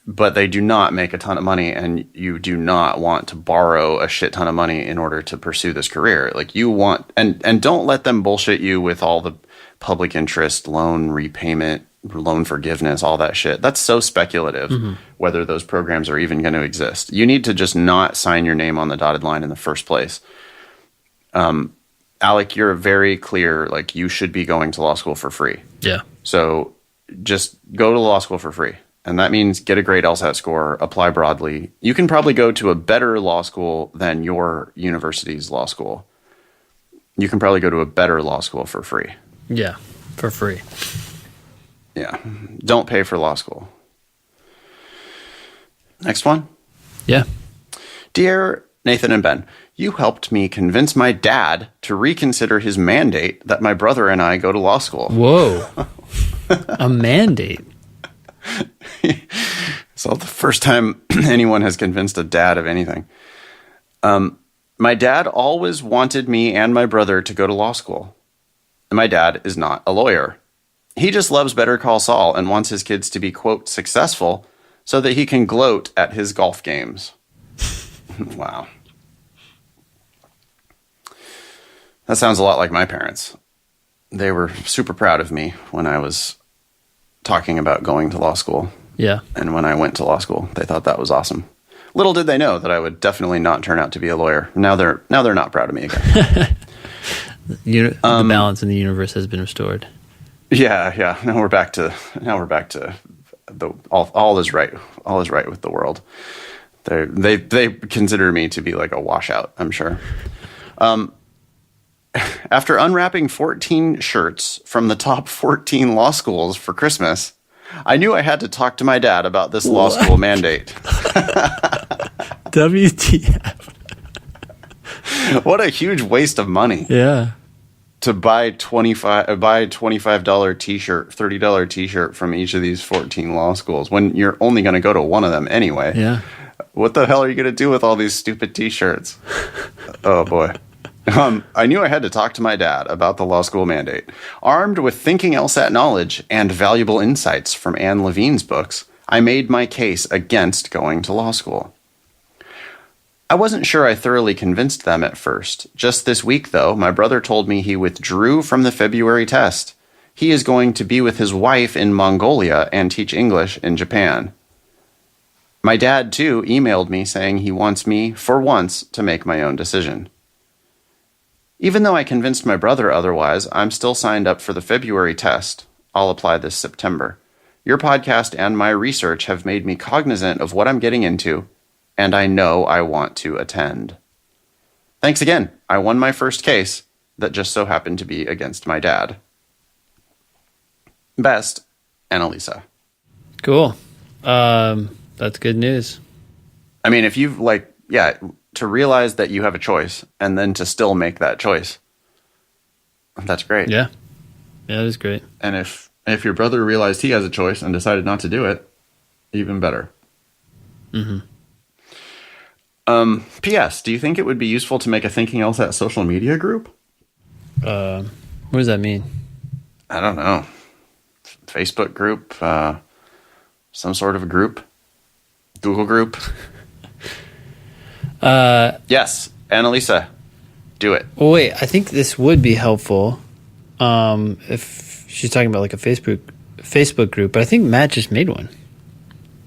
But they do not make a ton of money, and you do not want to borrow a shit ton of money in order to pursue this career. Like you want, and don't let them bullshit you with all the public interest, loan repayment, loan forgiveness, all that shit. That's so speculative, whether those programs are even going to exist. You need to just not sign your name on the dotted line in the first place. Alec, you're very clear, like you should be going to law school for free. Yeah. So just go to law school for free. And that means get a great LSAT score, apply broadly. You can probably go to a better law school than your university's law school. You can probably go to a better law school for free. Yeah, for free. Yeah. Don't pay for law school. Next one. Yeah. Dear Nathan and Ben, you helped me convince my dad to reconsider his mandate that my brother and I go to law school. Whoa. A mandate. It's not the first time anyone has convinced a dad of anything. My dad always wanted me and my brother to go to law school. And my dad is not a lawyer. He just loves Better Call Saul and wants his kids to be, quote, successful so that he can gloat at his golf games. Wow. That sounds a lot like my parents. They were super proud of me when I was talking about going to law school. Yeah. And when I went to law school, they thought that was awesome. Little did they know that I would definitely not turn out to be a lawyer. Now they're not proud of me again. The balance in the universe has been restored. Yeah. Now we're back to the all is right. All is right with the world. They consider me to be like a washout, I'm sure. After unwrapping 14 shirts from the top 14 law schools for Christmas, I knew I had to talk to my dad about this law school mandate. WTF. What a huge waste of money. Yeah. To buy $25 t-shirt, $30 t-shirt from each of these 14 law schools when you're only going to go to one of them anyway. Yeah. What the hell are you going to do with all these stupid t-shirts? Oh boy. I knew I had to talk to my dad about the law school mandate. Armed with Thinking LSAT knowledge and valuable insights from Anne Levine's books, I made my case against going to law school. I wasn't sure I thoroughly convinced them at first. Just this week, though, my brother told me he withdrew from the February test. He is going to be with his wife in Mongolia and teach English in Japan. My dad, too, emailed me saying he wants me, for once, to make my own decision. Even though I convinced my brother otherwise, I'm still signed up for the February test. I'll apply this September. Your podcast and my research have made me cognizant of what I'm getting into, and I know I want to attend. Thanks again. I won my first case that just so happened to be against my dad. Best, Annalisa. Cool. That's good news. I mean, if you've to realize that you have a choice and then to still make that choice, that's great. Yeah. Yeah, that is great. And if your brother realized he has a choice and decided not to do it, even better. Mm-hmm. P.S. Do you think it would be useful to make a Thinking LSAT social media group? What does that mean? I don't know. Facebook group, some sort of a group, Google group. Yes, Annalisa, do it. Well, wait, I think this would be helpful if she's talking about like a Facebook group, but I think Matt just made one.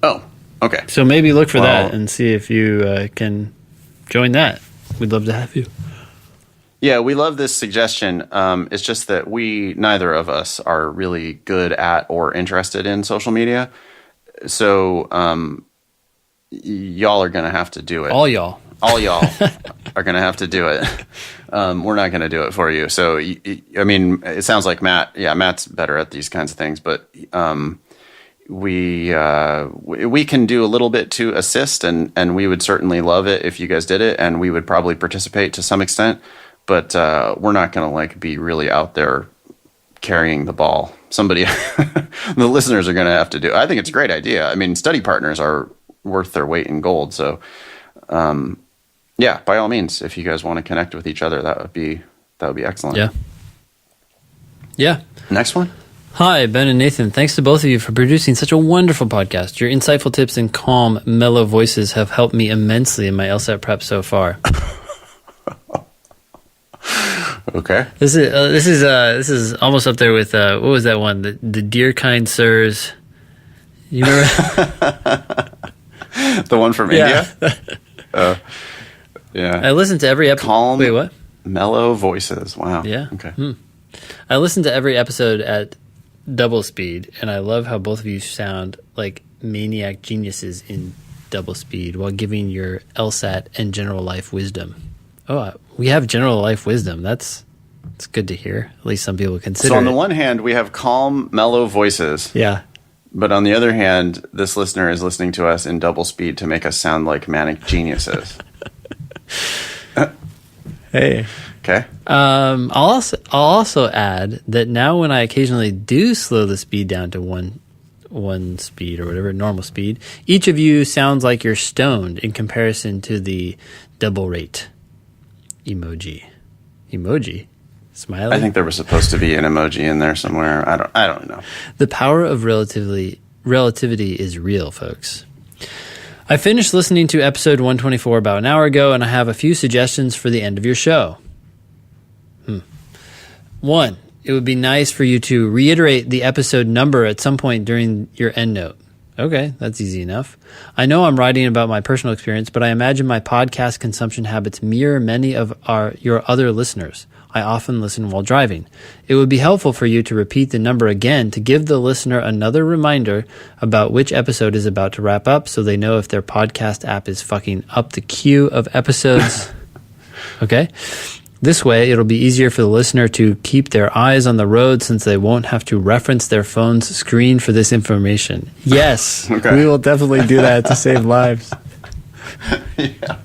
Oh, okay. So maybe look for that and see if you can join that. We'd love to have you. Yeah, we love this suggestion. It's just that neither of us are really good at or interested in social media. So y'all are going to have to do it. All y'all are going to have to do it. We're not going to do it for you. So, I mean, it sounds like Matt's better at these kinds of things, but we can do a little bit to assist, and we would certainly love it if you guys did it, and we would probably participate to some extent, but we're not going to be really out there carrying the ball. Somebody, the listeners are going to have to do it. I think it's a great idea. I mean, study partners are worth their weight in gold. So, by all means, if you guys want to connect with each other, that would be excellent. Yeah. Yeah. Next one. Hi, Ben and Nathan. Thanks to both of you for producing such a wonderful podcast. Your insightful tips and calm, mellow voices have helped me immensely in my LSAT prep so far. Okay. This is almost up there with what was that one? The Dear Kind Sirs. You remember? The one from India? Yeah. I listened to every episode. Calm, wait, what? Mellow voices. Wow. Yeah. Okay. I listened to every episode at double speed, and I love how both of you sound like maniac geniuses in double speed while giving your LSAT and general life wisdom. Oh, we have general life wisdom. That's good to hear. At least some people consider So on it. the one hand, we have calm, mellow voices. Yeah. But on the other hand, this listener is listening to us in double speed to make us sound like manic geniuses. Hey. Okay. I'll also add that now when I occasionally do slow the speed down to one speed or whatever, normal speed, each of you sounds like you're stoned in comparison to the double rate emoji. Smiley. I think there was supposed to be an emoji in there somewhere. I don't know. The power of relativity is real, folks. I finished listening to episode 124 about an hour ago, and I have a few suggestions for the end of your show. 1, it would be nice for you to reiterate the episode number at some point during your endnote. Okay, that's easy enough. I know I'm writing about my personal experience, but I imagine my podcast consumption habits mirror many of your other listeners. I often listen while driving. It would be helpful for you to repeat the number again to give the listener another reminder about which episode is about to wrap up so they know if their podcast app is fucking up the queue of episodes. Okay? This way, it'll be easier for the listener to keep their eyes on the road since they won't have to reference their phone's screen for this information. Yes, okay. We will definitely do that to save lives. Yeah.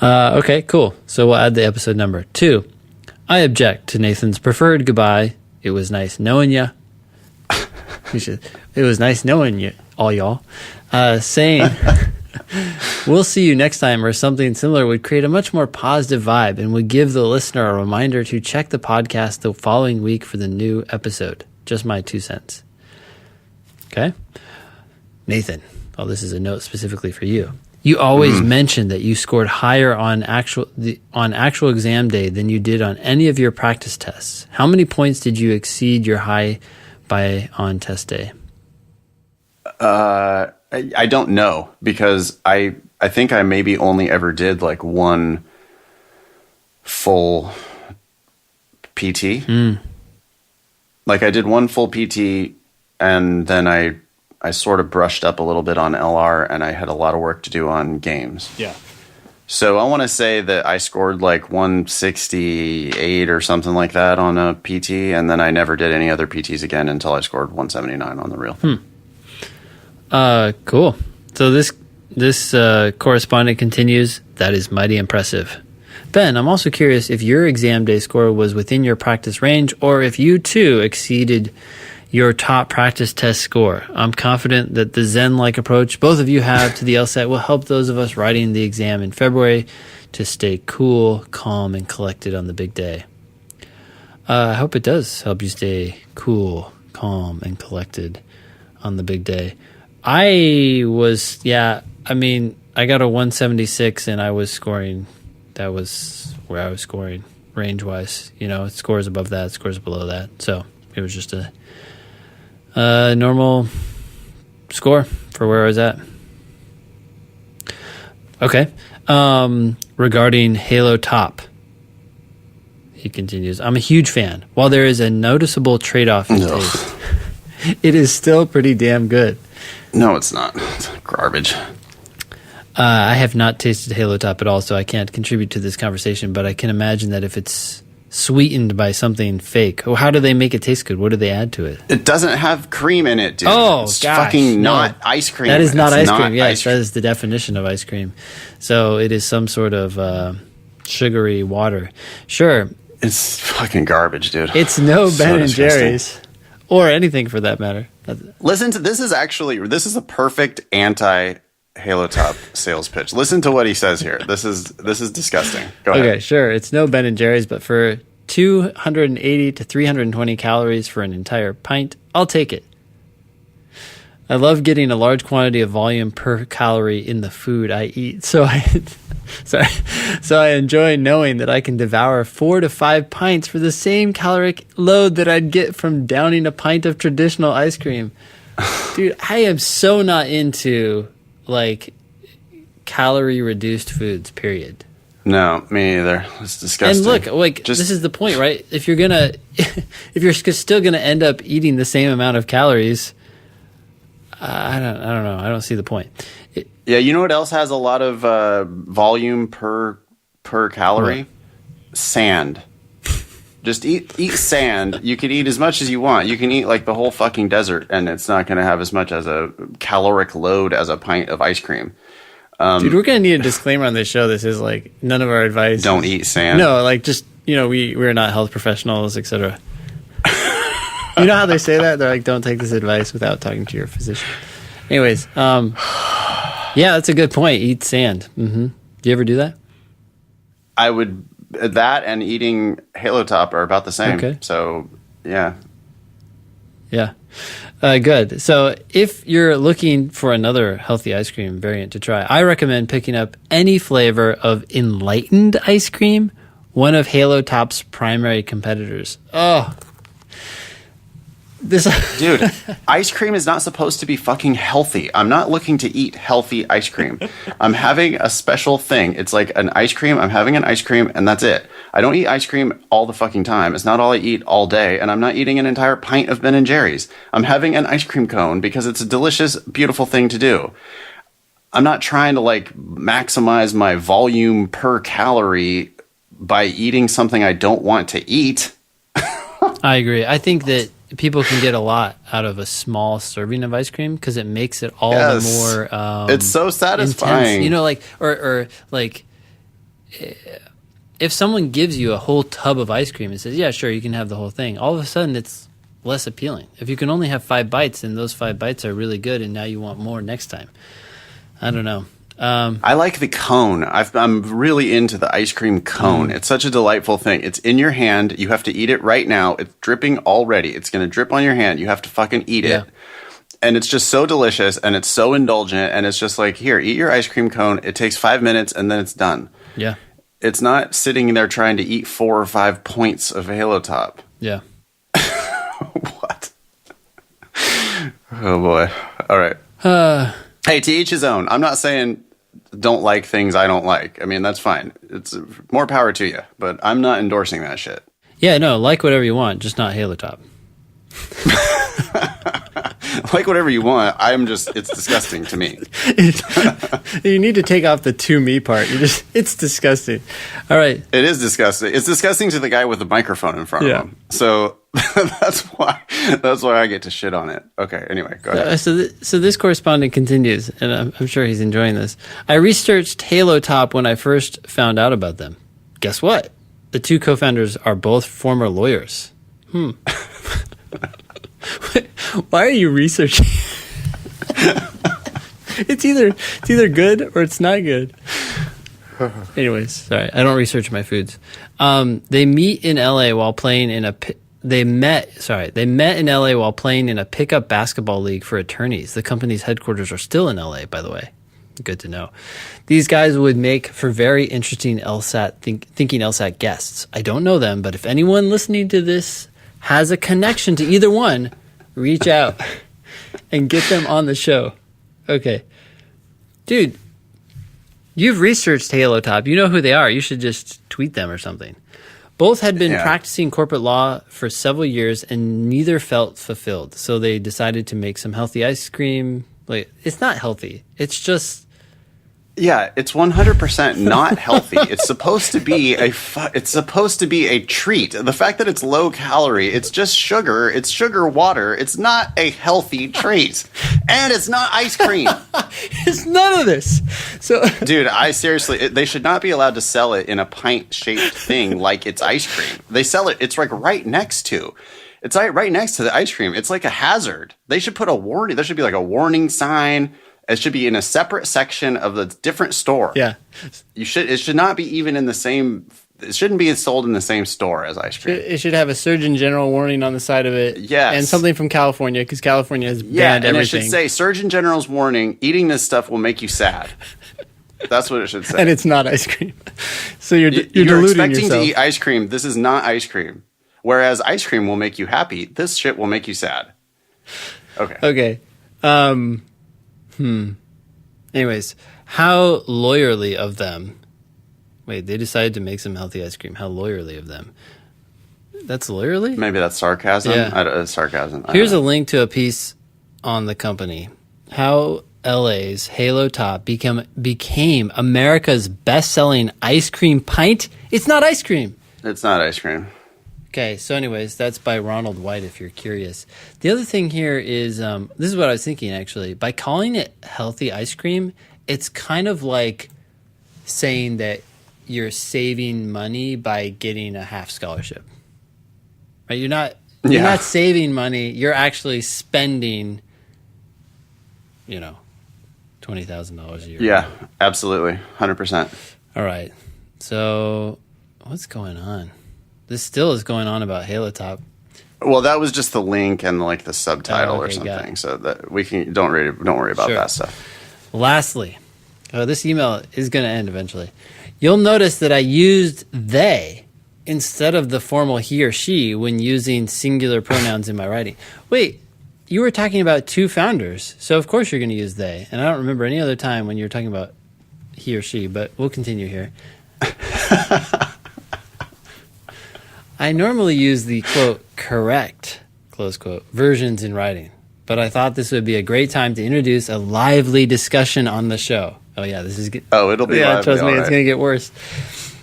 Okay, cool. So we'll add the episode number. 2, I object to Nathan's preferred goodbye. It was nice knowing ya. It was nice knowing you, all y'all. Saying We'll see you next time, or something similar would create a much more positive vibe and would give the listener a reminder to check the podcast the following week for the new episode. Just my 2 cents. Okay? Nathan. Oh, this is a note specifically for you. You always mention that you scored higher on actual exam day than you did on any of your practice tests. How many points did you exceed your high by on test day? I don't know, because I think I maybe only ever did like one full PT. Like I did one full PT, and then I sort of brushed up a little bit on LR, and I had a lot of work to do on games. Yeah. So I want to say that I scored like 168 or something like that on a PT, and then I never did any other PTs again until I scored 179 on the real. Cool. So this correspondent continues. That is mighty impressive. Ben, I'm also curious if your exam day score was within your practice range, or if you too exceeded your top practice test score. I'm confident that the Zen-like approach both of you have to the LSAT will help those of us writing the exam in February to stay cool, calm, and collected on the big day. I hope it does help you stay cool, calm, and collected on the big day. I got a 176, and I was scoring. That was where I was scoring range-wise. You know, it scores above that, it scores below that. So it was just a normal score for where I was at. Okay. Regarding Halo Top, he continues, I'm a huge fan. While there is a noticeable trade-off in taste, it is still pretty damn good. No, it's not. It's garbage. I have not tasted Halo Top at all, so I can't contribute to this conversation, but I can imagine that if it's sweetened by something fake, how do they make it taste good? What do they add to it? It doesn't have cream in it, dude. Oh, it's gosh, fucking no. not ice cream. That is not it's ice cream. Yes, ice cream. that is the definition of ice cream. So it is some sort of sugary water. Sure. It's fucking garbage, dude. It's no So Ben and disgusting. Jerry's. Or anything for that matter. Listen to this is a perfect anti Halo Top sales pitch. Listen to what he says here. This is disgusting. Go ahead. Okay, sure. It's no Ben and Jerry's, but for 280 to 320 calories for an entire pint, I'll take it. I love getting a large quantity of volume per calorie in the food I eat, so I enjoy knowing that I can devour 4 to 5 pints for the same caloric load that I'd get from downing a pint of traditional ice cream. Dude, I am so not into like calorie reduced foods, period. No, me either. It's disgusting. And look, this is the point, right? If you're still gonna end up eating the same amount of calories, I don't know. I don't see the point. Yeah, you know what else has a lot of volume per calorie? What? Sand. Just eat sand. You can eat as much as you want. You can eat like the whole fucking desert, and it's not going to have as much as a caloric load as a pint of ice cream. Dude, we're going to need a disclaimer on this show. This is like none of our advice. Don't eat sand. No, like just, we're not health professionals, etc. You know how they say that? They're like, don't take this advice without talking to your physician. Anyways, yeah, that's a good point. Eat sand. Mm-hmm. Do you ever do that? I would. That and eating Halo Top are about the same. Okay. So, yeah. Yeah. Good. So if you're looking for another healthy ice cream variant to try, I recommend picking up any flavor of Enlightened ice cream, one of Halo Top's primary competitors. Oh, Dude, ice cream is not supposed to be fucking healthy. I'm not looking to eat healthy ice cream. I'm having a special thing. It's like an ice cream. I'm having an ice cream, and that's it. I don't eat ice cream all the fucking time. It's not all I eat all day, and I'm not eating an entire pint of Ben & Jerry's. I'm having an ice cream cone because it's a delicious, beautiful thing to do. I'm not trying to like maximize my volume per calorie by eating something I don't want to eat. I agree. I think that people can get a lot out of a small serving of ice cream because it makes it all the more it's so satisfying. Intense. Or if someone gives you a whole tub of ice cream and says, yeah, sure, you can have the whole thing, all of a sudden it's less appealing. If you can only have 5 bites, then those 5 bites are really good, and now you want more next time. I don't know. I like the cone. I'm really into the ice cream cone. It's such a delightful thing. It's in your hand. You have to eat it right now. It's dripping already. It's going to drip on your hand. You have to fucking eat it. And it's just so delicious, and it's so indulgent, and it's just like, here, eat your ice cream cone. It takes 5 minutes, and then it's done. Yeah. It's not sitting there trying to eat 4 or 5 points of Halo Top. Yeah. What? Oh, boy. All right. Hey, to each his own. I'm not saying don't like things I don't like. I mean, that's fine. It's more power to you, but I'm not endorsing that shit. Yeah, no, like whatever you want, just not Halo Top. Like whatever you want. It's disgusting to me. You need to take off the to me part. It's disgusting. All right. It is disgusting. It's disgusting to the guy with the microphone in front of him. So that's why I get to shit on it. Okay. Anyway, go ahead. So this correspondent continues, and I'm sure he's enjoying this. I researched Halo Top when I first found out about them. Guess what? The two co-founders are both former lawyers. Why are you researching? It's either good or it's not good. Anyways, sorry, I don't research my foods. They met in LA while playing in a pickup basketball league for attorneys. The company's headquarters are still in LA, by the way. Good to know. These guys would make for very interesting Thinking LSAT guests. I don't know them, but if anyone listening to this has a connection to either one, reach out and get them on the show. Okay. Dude, you've researched Halo Top. You know who they are. You should just tweet them or something. Both had been practicing corporate law for several years and neither felt fulfilled. So they decided to make some healthy ice cream. Like, it's not healthy. It's just... Yeah, it's 100% not healthy. It's supposed to be a treat. The fact that it's low calorie, it's just sugar. It's sugar water. It's not a healthy treat. And it's not ice cream. It's none of this. So, dude, they should not be allowed to sell it in a pint-shaped thing like it's ice cream. They sell it, it's like right next to. It's right next to the ice cream. It's like a hazard. They should put a warning. There should be like a warning sign. It should be in a separate section of the different store. Yeah. It should not be even in the same, it shouldn't be sold in the same store as ice cream. It should have a Surgeon General warning on the side of it. Yes. And something from California, because California has banned everything. And it should say, Surgeon General's warning, eating this stuff will make you sad. That's what it should say. And it's not ice cream. So you're you're deluding expecting yourself. to eat ice cream. This is not ice cream. Whereas ice cream will make you happy, this shit will make you sad. Okay. Anyways, how lawyerly of them. Wait, they decided to make some healthy ice cream. How lawyerly of them. That's lawyerly? Maybe that's sarcasm. Yeah. Sarcasm. Here's a link to a piece on the company. How LA's Halo Top became America's best-selling ice cream pint. It's not ice cream. It's not ice cream. Okay, so anyways, that's by Ronald White, if you're curious. The other thing here is, this is what I was thinking, actually. By calling it healthy ice cream, it's kind of like saying that you're saving money by getting a half scholarship. Right? You're not saving money. You're actually spending, $20,000 a year. Yeah, absolutely. 100%. All right. So what's going on? This still is going on about Halo Top. Well, that was just the link and like the subtitle or something. So that we can don't worry about that stuff. Lastly, this email is going to end eventually. You'll notice that I used they instead of the formal he or she when using singular pronouns in my writing. Wait, you were talking about two founders, so of course you're going to use they. And I don't remember any other time when you were talking about he or she, but we'll continue here. I normally use the, quote, correct, close quote, versions in writing, but I thought this would be a great time to introduce a lively discussion on the show. Oh, yeah, this is good. Oh, it'll be lively. Trust me, it's going to get worse,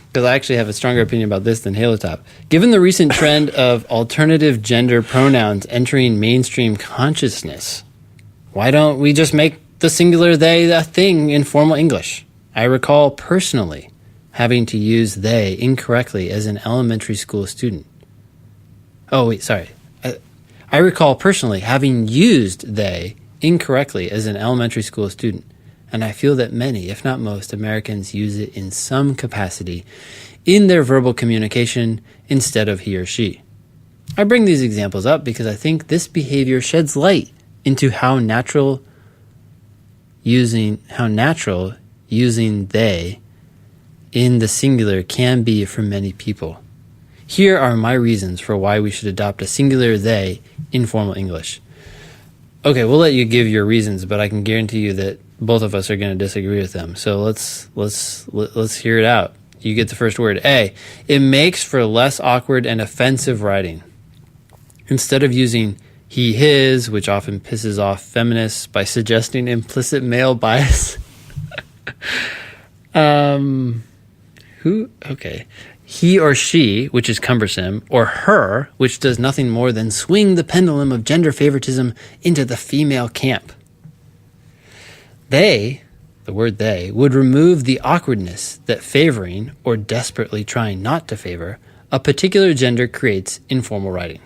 because I actually have a stronger opinion about this than Halo Top. Given the recent trend of alternative gender pronouns entering mainstream consciousness, why don't we just make the singular they a thing in formal English? I recall personally having to use they incorrectly as an elementary school student. Oh, wait, sorry. I recall personally having used they incorrectly as an elementary school student. and I feel that many, if not most, Americans use it in some capacity in their verbal communication instead of he or she. I bring these examples up because I think this behavior sheds light into how natural using they in the singular can be for many people. Here are my reasons for why we should adopt a singular they in formal English. Okay, we'll let you give your reasons, but I can guarantee you that both of us are going to disagree with them. So let's hear it out. You get the first word. A, it makes for less awkward and offensive writing. Instead of using he, his, which often pisses off feminists by suggesting implicit male bias. He or she, which is cumbersome, or her, which does nothing more than swing the pendulum of gender favoritism into the female camp. They, the word they, would remove the awkwardness that favoring, or desperately trying not to favor, a particular gender creates in formal writing.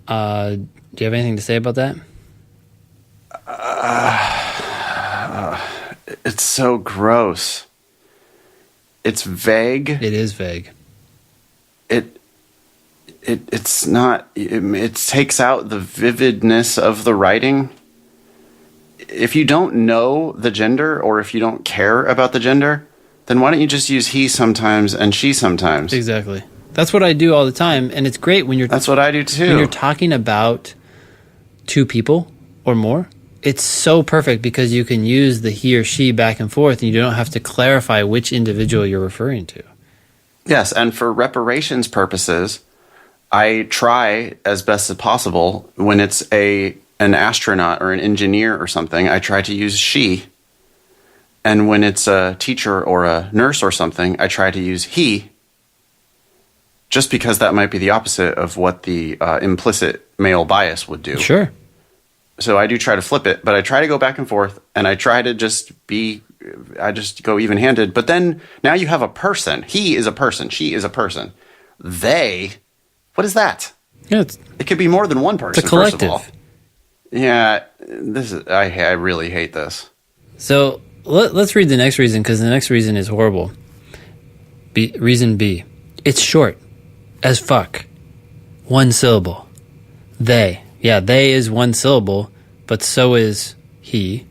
Do you have anything to say about that? It's so gross. It's vague. It is vague. It's not. It takes out the vividness of the writing. If you don't know the gender, or if you don't care about the gender, then why don't you just use he sometimes and she sometimes? Exactly. That's what I do all the time, and it's great when you're... That's what I do too. When you're talking about two people or more, it's so perfect because you can use the he or she back and forth, and you don't have to clarify which individual you're referring to. Yes, and for reparations purposes, I try as best as possible when it's an astronaut or an engineer or something, I try to use she. And when it's a teacher or a nurse or something, I try to use he, just because that might be the opposite of what the implicit male bias would do. Sure. So I do try to flip it, but I try to go back and forth, and I try to I just go even-handed. But then now you have a person. He is a person. She is a person. They, what is that? Yeah, it could be more than one person, it's a collective. First of all. Yeah, I really hate this. So let's read the next reason, because the next reason is horrible. Reason B. It's short as fuck. One syllable. They. Yeah, they is one syllable, but so is he,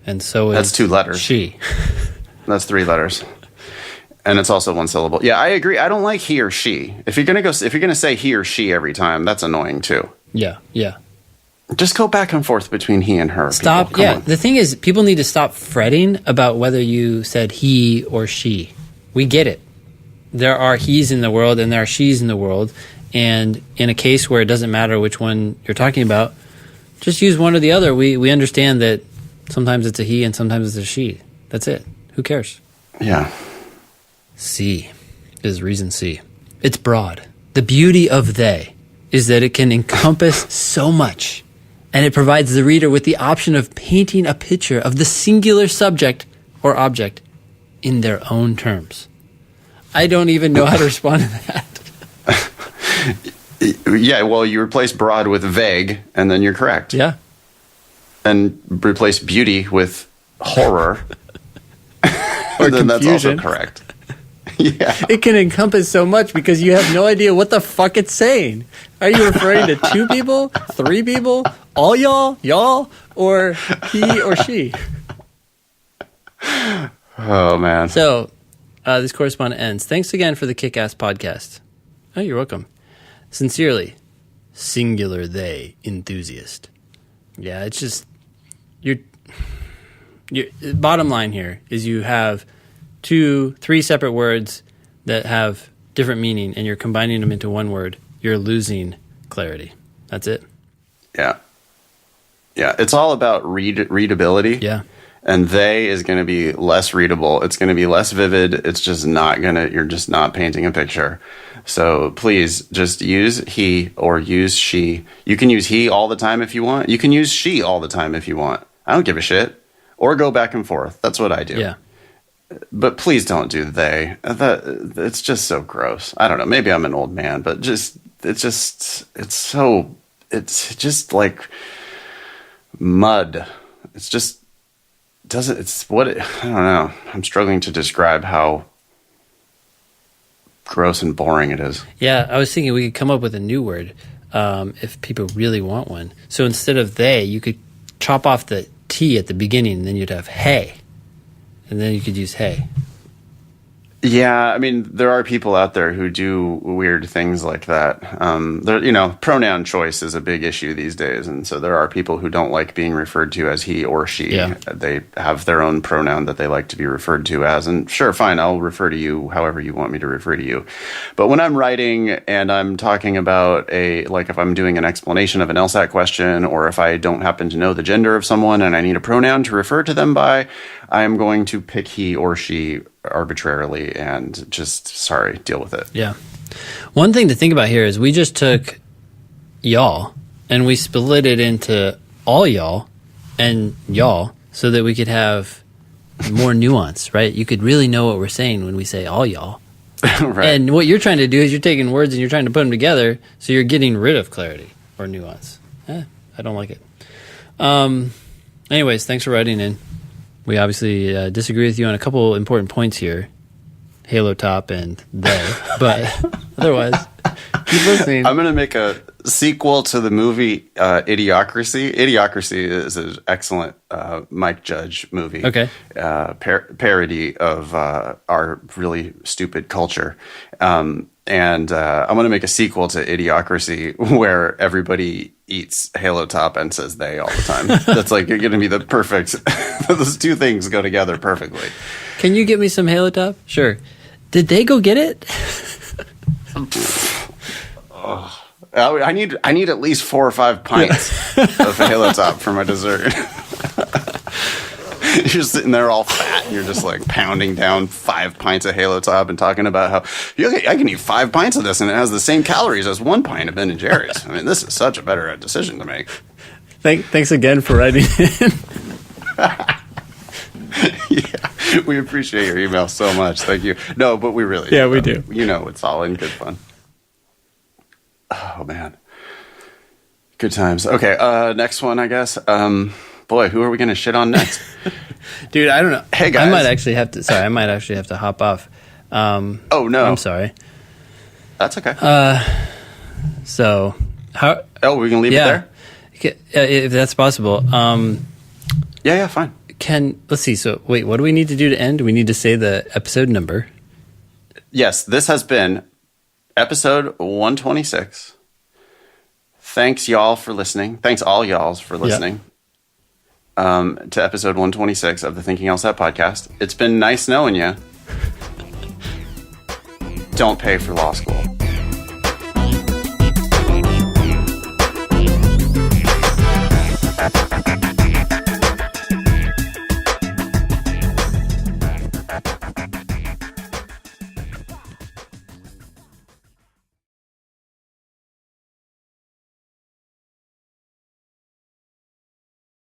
and so is... That's 2 letters. She. That's 3 letters. And it's also one syllable. Yeah, I agree. I don't like he or she. If you're gonna say he or she every time, that's annoying too. Yeah. Just go back and forth between he and her. Stop. Yeah, the thing is, people need to stop fretting about whether you said he or she. We get it. There are he's in the world and there are she's in the world. And in a case where it doesn't matter which one you're talking about, just use one or the other. We understand that sometimes it's a he and sometimes it's a she. That's it. Who cares? Yeah. C is reason C. It's broad. The beauty of they is that it can encompass so much, and it provides the reader with the option of painting a picture of the singular subject or object in their own terms. I don't even know how to respond to that. Yeah, well, you replace broad with vague, and then you're correct. Yeah. And replace beauty with horror, or then confusion. That's also correct. Yeah. It can encompass so much because you have no idea what the fuck it's saying. Are you referring to 2 people, 3 people, all y'all, or he or she? Oh, man. So, this correspondent ends. Thanks again for the kick-ass podcast. Oh, you're welcome. Sincerely, singular they enthusiast. Yeah, it's just your bottom line here is you have 2, 3 separate words that have different meaning, and you're combining them into one word. You're losing clarity. That's it. Yeah. It's all about readability. Yeah. And they is going to be less readable. It's going to be less vivid. It's just not you're just not painting a picture. So please just use he or use she. You can use he all the time if you want. You can use she all the time if you want. I don't give a shit. Or go back and forth. That's what I do. Yeah. But please don't do they. It's just so gross. I don't know. Maybe I'm an old man, but it's just like mud. It's just doesn't. It's what I don't know. I'm struggling to describe how gross and boring it is. Yeah, I was thinking we could come up with a new word if people really want one. So instead of they, you could chop off the T at the beginning, and then you'd have hey. And then you could use hey. Yeah, I mean, there are people out there who do weird things like that. Pronoun choice is a big issue these days, and so there are people who don't like being referred to as he or she. Yeah. They have their own pronoun that they like to be referred to as, and sure, fine, I'll refer to you however you want me to refer to you. But when I'm writing and I'm talking about if I'm doing an explanation of an LSAT question, or if I don't happen to know the gender of someone and I need a pronoun to refer to them by, I am going to pick he or she arbitrarily and just, deal with it. Yeah. One thing to think about here is we just took y'all and we split it into all y'all and y'all so that we could have more nuance, right? You could really know what we're saying when we say all y'all. Right. And what you're trying to do is you're taking words and you're trying to put them together, so you're getting rid of clarity or nuance. I don't like it. Anyways, thanks for writing in. We obviously disagree with you on a couple important points here, Halo Top and they, but otherwise, keep listening. I'm going to make a sequel to the movie Idiocracy. Idiocracy is an excellent Mike Judge movie. Okay. Parody of our really stupid culture. And I'm going to make a sequel to Idiocracy where everybody eats Halo Top and says they all the time. That's like going to be the perfect. Those two things go together perfectly. Can you get me some Halo Top? Sure. Did they go get it? I need at least 4 or 5 pints of Halo Top for my dessert. You're just sitting there all fat and you're just like pounding down 5 pints of Halo Top and talking about how I can eat 5 pints of this and it has the same calories as 1 pint of Ben & Jerry's. I mean, this is such a better decision to make. Thanks again for writing in. Yeah, we appreciate your email so much. Thank you. No, but we really Yeah, we do. You know, it's all in good fun. Oh, man. Good times. Okay, next one, I guess. Boy, who are we going to shit on next? Dude, I don't know. Hey, guys. I might actually have to hop off. Oh, no. I'm sorry. That's okay. So, how... Oh, we can leave it there? If that's possible. Yeah, fine. Let's see. So, wait, what do we need to do to end? We need to say the episode number. Yes, this has been episode 126. Thanks, y'all, for listening. Thanks, all y'alls, for listening to episode 126 of the Thinking LSAT podcast. It's been nice knowing you. Don't pay for law school.